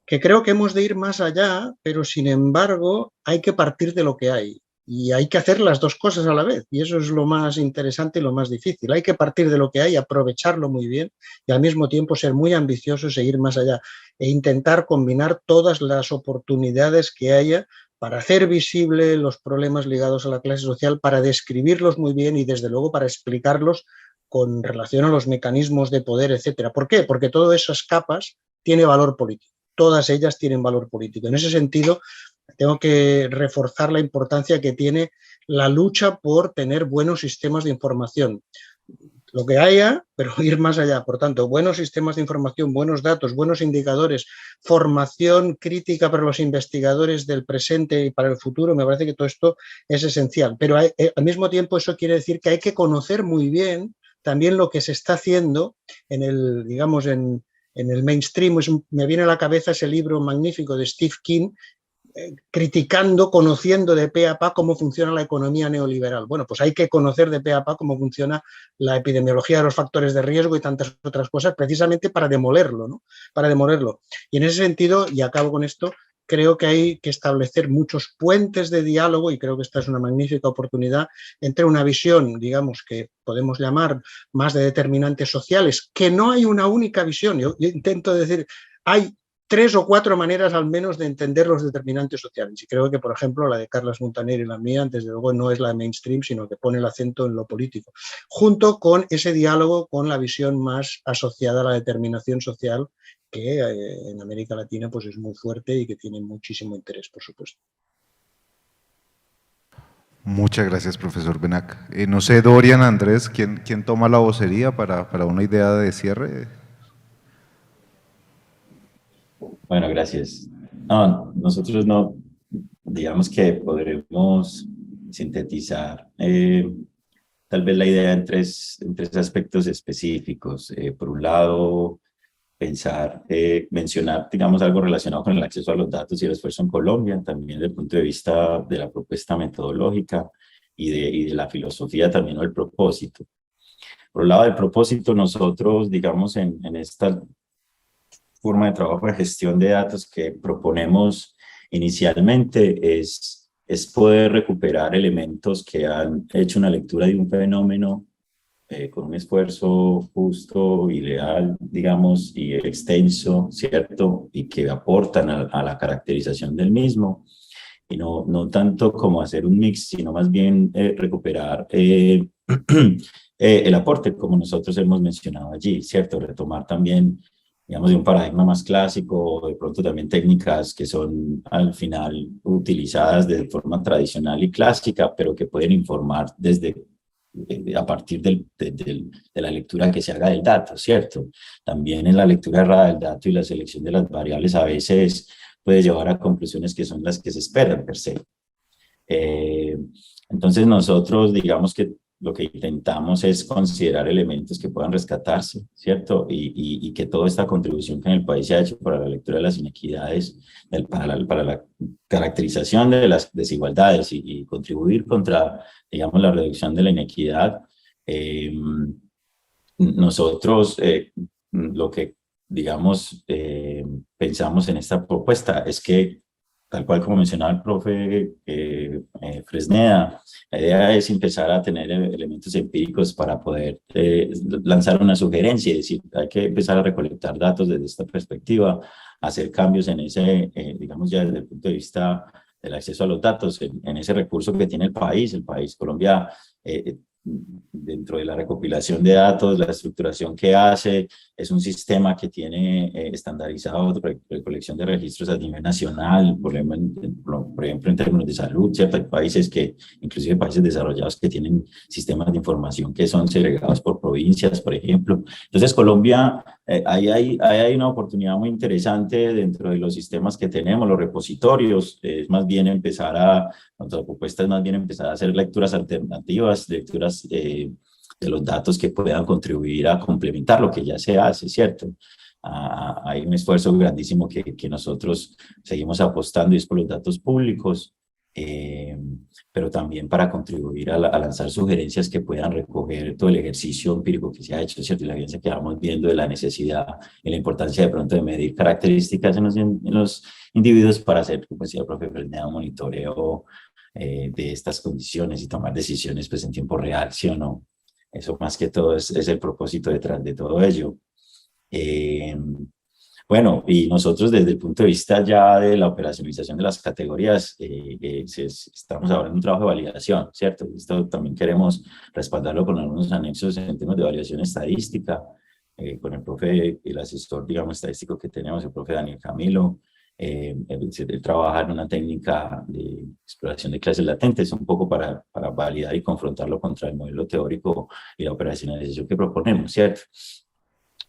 que creo que hemos de ir más allá, pero sin embargo hay que partir de lo que hay. Y hay que hacer las dos cosas a la vez. Y eso es lo más interesante y lo más difícil. Hay que partir de lo que hay, aprovecharlo muy bien y al mismo tiempo ser muy ambiciosos e ir más allá. E intentar combinar todas las oportunidades que haya para hacer visible los problemas ligados a la clase social, para describirlos muy bien y desde luego para explicarlos con relación a los mecanismos de poder, etcétera. ¿Por qué? Porque todas esas capas tienen valor político. Todas ellas tienen valor político. En ese sentido, tengo que reforzar la importancia que tiene la lucha por tener buenos sistemas de información. Lo que haya, pero ir más allá. Por tanto, buenos sistemas de información, buenos datos, buenos indicadores, formación crítica para los investigadores del presente y para el futuro, me parece que todo esto es esencial. Pero al mismo tiempo eso quiere decir que hay que conocer muy bien también lo que se está haciendo en el, digamos, en el mainstream. Me viene a la cabeza ese libro magnífico de Steve King, criticando, conociendo de pe a pa cómo funciona la economía neoliberal. Bueno, pues hay que conocer de pe a pa cómo funciona la epidemiología de los factores de riesgo y tantas otras cosas, precisamente para demolerlo, ¿no? Para demolerlo. Y en ese sentido, y acabo con esto, creo que hay que establecer muchos puentes de diálogo, y creo que esta es una magnífica oportunidad, entre una visión, digamos, que podemos llamar más de determinantes sociales, que no hay una única visión. Yo intento decir, hay 3 o 4 maneras al menos de entender los determinantes sociales. Y creo que, por ejemplo, la de Carles Montaner y la mía, desde luego, no es la de mainstream, sino que pone el acento en lo político, junto con ese diálogo con la visión más asociada a la determinación social, que en América Latina pues, es muy fuerte y que tiene muchísimo interés, por supuesto. Muchas gracias, profesor Benac. No sé, Dorian, Andrés, ¿quién toma la vocería para una idea de cierre? Bueno, gracias. No, nosotros no, digamos que podremos sintetizar tal vez la idea en tres aspectos específicos. Por un lado, mencionar, digamos, algo relacionado con el acceso a los datos y el esfuerzo en Colombia, también desde el punto de vista de la propuesta metodológica y de la filosofía también, o el propósito. Por un lado del propósito, nosotros, digamos, en esta forma de trabajo de gestión de datos que proponemos inicialmente es poder recuperar elementos que han hecho una lectura de un fenómeno con un esfuerzo justo y leal, digamos, y extenso, ¿cierto? Y que aportan a la caracterización del mismo. Y no tanto como hacer un mix, sino más bien recuperar el aporte, como nosotros hemos mencionado allí, ¿cierto? Retomar también, digamos, de un paradigma más clásico, de pronto también técnicas que son al final utilizadas de forma tradicional y clásica, pero que pueden informar a partir de la lectura que se haga del dato, ¿cierto? También en la lectura errada del dato y la selección de las variables a veces puede llevar a conclusiones que son las que se esperan per se. Entonces nosotros, digamos que lo que intentamos es considerar elementos que puedan rescatarse, ¿cierto? Y que toda esta contribución que en el país se ha hecho para la lectura de las inequidades, para la caracterización de las desigualdades y contribuir contra, digamos, la reducción de la inequidad, nosotros lo que, digamos, pensamos en esta propuesta es que, tal cual como mencionaba el profe Fresneda, la idea es empezar a tener elementos empíricos para poder lanzar una sugerencia y decir, hay que empezar a recolectar datos desde esta perspectiva, hacer cambios en ese, digamos ya desde el punto de vista del acceso a los datos, en ese recurso que tiene el país Colombia, dentro de la recopilación de datos, la estructuración que hace, es un sistema que tiene estandarizado de recolección de registros a nivel nacional, por ejemplo en términos de salud, ¿cierto? Hay países que, inclusive países desarrollados, que tienen sistemas de información que son segregados por provincias, por ejemplo. Entonces Colombia, ahí hay una oportunidad muy interesante dentro de los sistemas que tenemos, los repositorios, es más bien nuestra propuesta es más bien empezar a hacer lecturas alternativas, lecturas los datos que puedan contribuir a complementar lo que ya se hace, ¿cierto? Hay un esfuerzo grandísimo que nosotros seguimos apostando y es por los datos públicos, pero también para contribuir a lanzar sugerencias que puedan recoger todo el ejercicio empírico que se ha hecho, ¿cierto? Y la evidencia que vamos viendo de la necesidad y la importancia de pronto de medir características en los individuos para hacer, como decía el profe Fresneda, un monitoreo de estas condiciones y tomar decisiones pues en tiempo real, ¿sí o no? Eso más que todo es el propósito detrás de todo ello. Bueno, y nosotros desde el punto de vista ya de la operacionalización de las categorías, estamos ahora en un trabajo de validación, ¿cierto? Esto también queremos respaldarlo con algunos anexos en términos de validación estadística, con el profe, el asesor, digamos, estadístico que tenemos, el profe Daniel Camilo. Él trabaja en una técnica de exploración de clases latentes, un poco para validar y confrontarlo contra el modelo teórico y la operacionalización que proponemos, ¿cierto?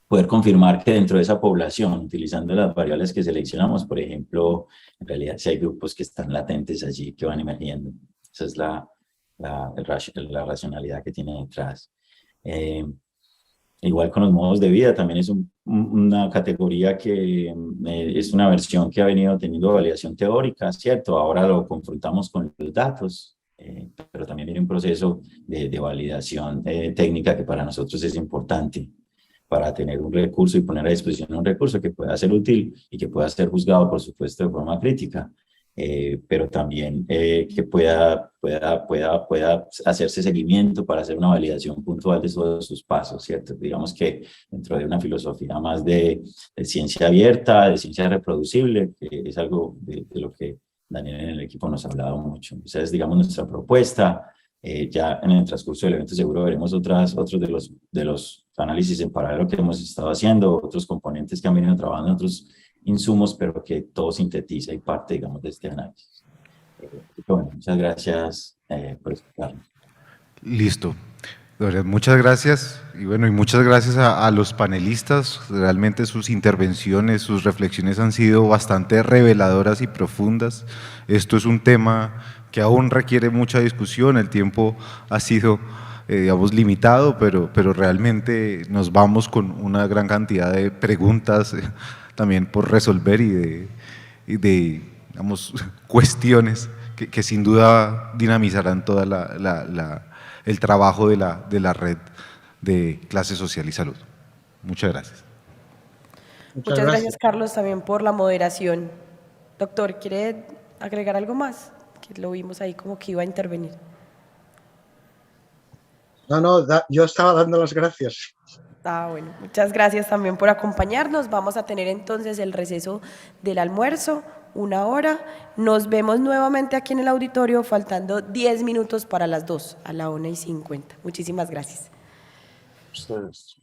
Poder confirmar que dentro de esa población, utilizando las variables que seleccionamos, por ejemplo, en realidad si hay grupos que están latentes allí, que van emergiendo. Esa es la racionalidad que tiene detrás. Igual con los modos de vida, también es una categoría que es una versión que ha venido teniendo validación teórica, ¿cierto? Ahora lo confrontamos con los datos, pero también viene un proceso de validación técnica que para nosotros es importante para tener un recurso y poner a disposición un recurso que pueda ser útil y que pueda ser juzgado, por supuesto, de forma crítica, pero también que pueda hacerse seguimiento para hacer una validación puntual de todos sus pasos, ¿cierto? Digamos que dentro de una filosofía más de ciencia abierta, de ciencia reproducible, que es algo de lo que Daniel en el equipo nos ha hablado mucho. Esa es, digamos, nuestra propuesta. Ya en el transcurso del evento seguro veremos otros de los análisis en paralelo que hemos estado haciendo, otros componentes que han venido trabajando en otros insumos, pero que todo sintetiza y parte, digamos, de este análisis. Bueno, muchas gracias por escucharnos. Listo. Dorian, muchas gracias. Y bueno, y muchas gracias a los panelistas. Realmente sus intervenciones, sus reflexiones han sido bastante reveladoras y profundas. Esto es un tema que aún requiere mucha discusión. El tiempo ha sido, digamos, limitado, pero realmente nos vamos con una gran cantidad de preguntas también por resolver y de digamos, cuestiones que sin duda dinamizarán toda el trabajo de la red de clase social y salud. Muchas gracias. Muchas gracias, Carlos, también por la moderación. Doctor, ¿quiere agregar algo más? Que lo vimos ahí como que iba a intervenir. No, yo estaba dando las gracias. Bueno, muchas gracias también por acompañarnos. Vamos a tener entonces el receso del almuerzo, 1 hora. Nos vemos nuevamente aquí en el auditorio, faltando 10 minutos para las 2, a la 1:50. Muchísimas gracias. Ustedes.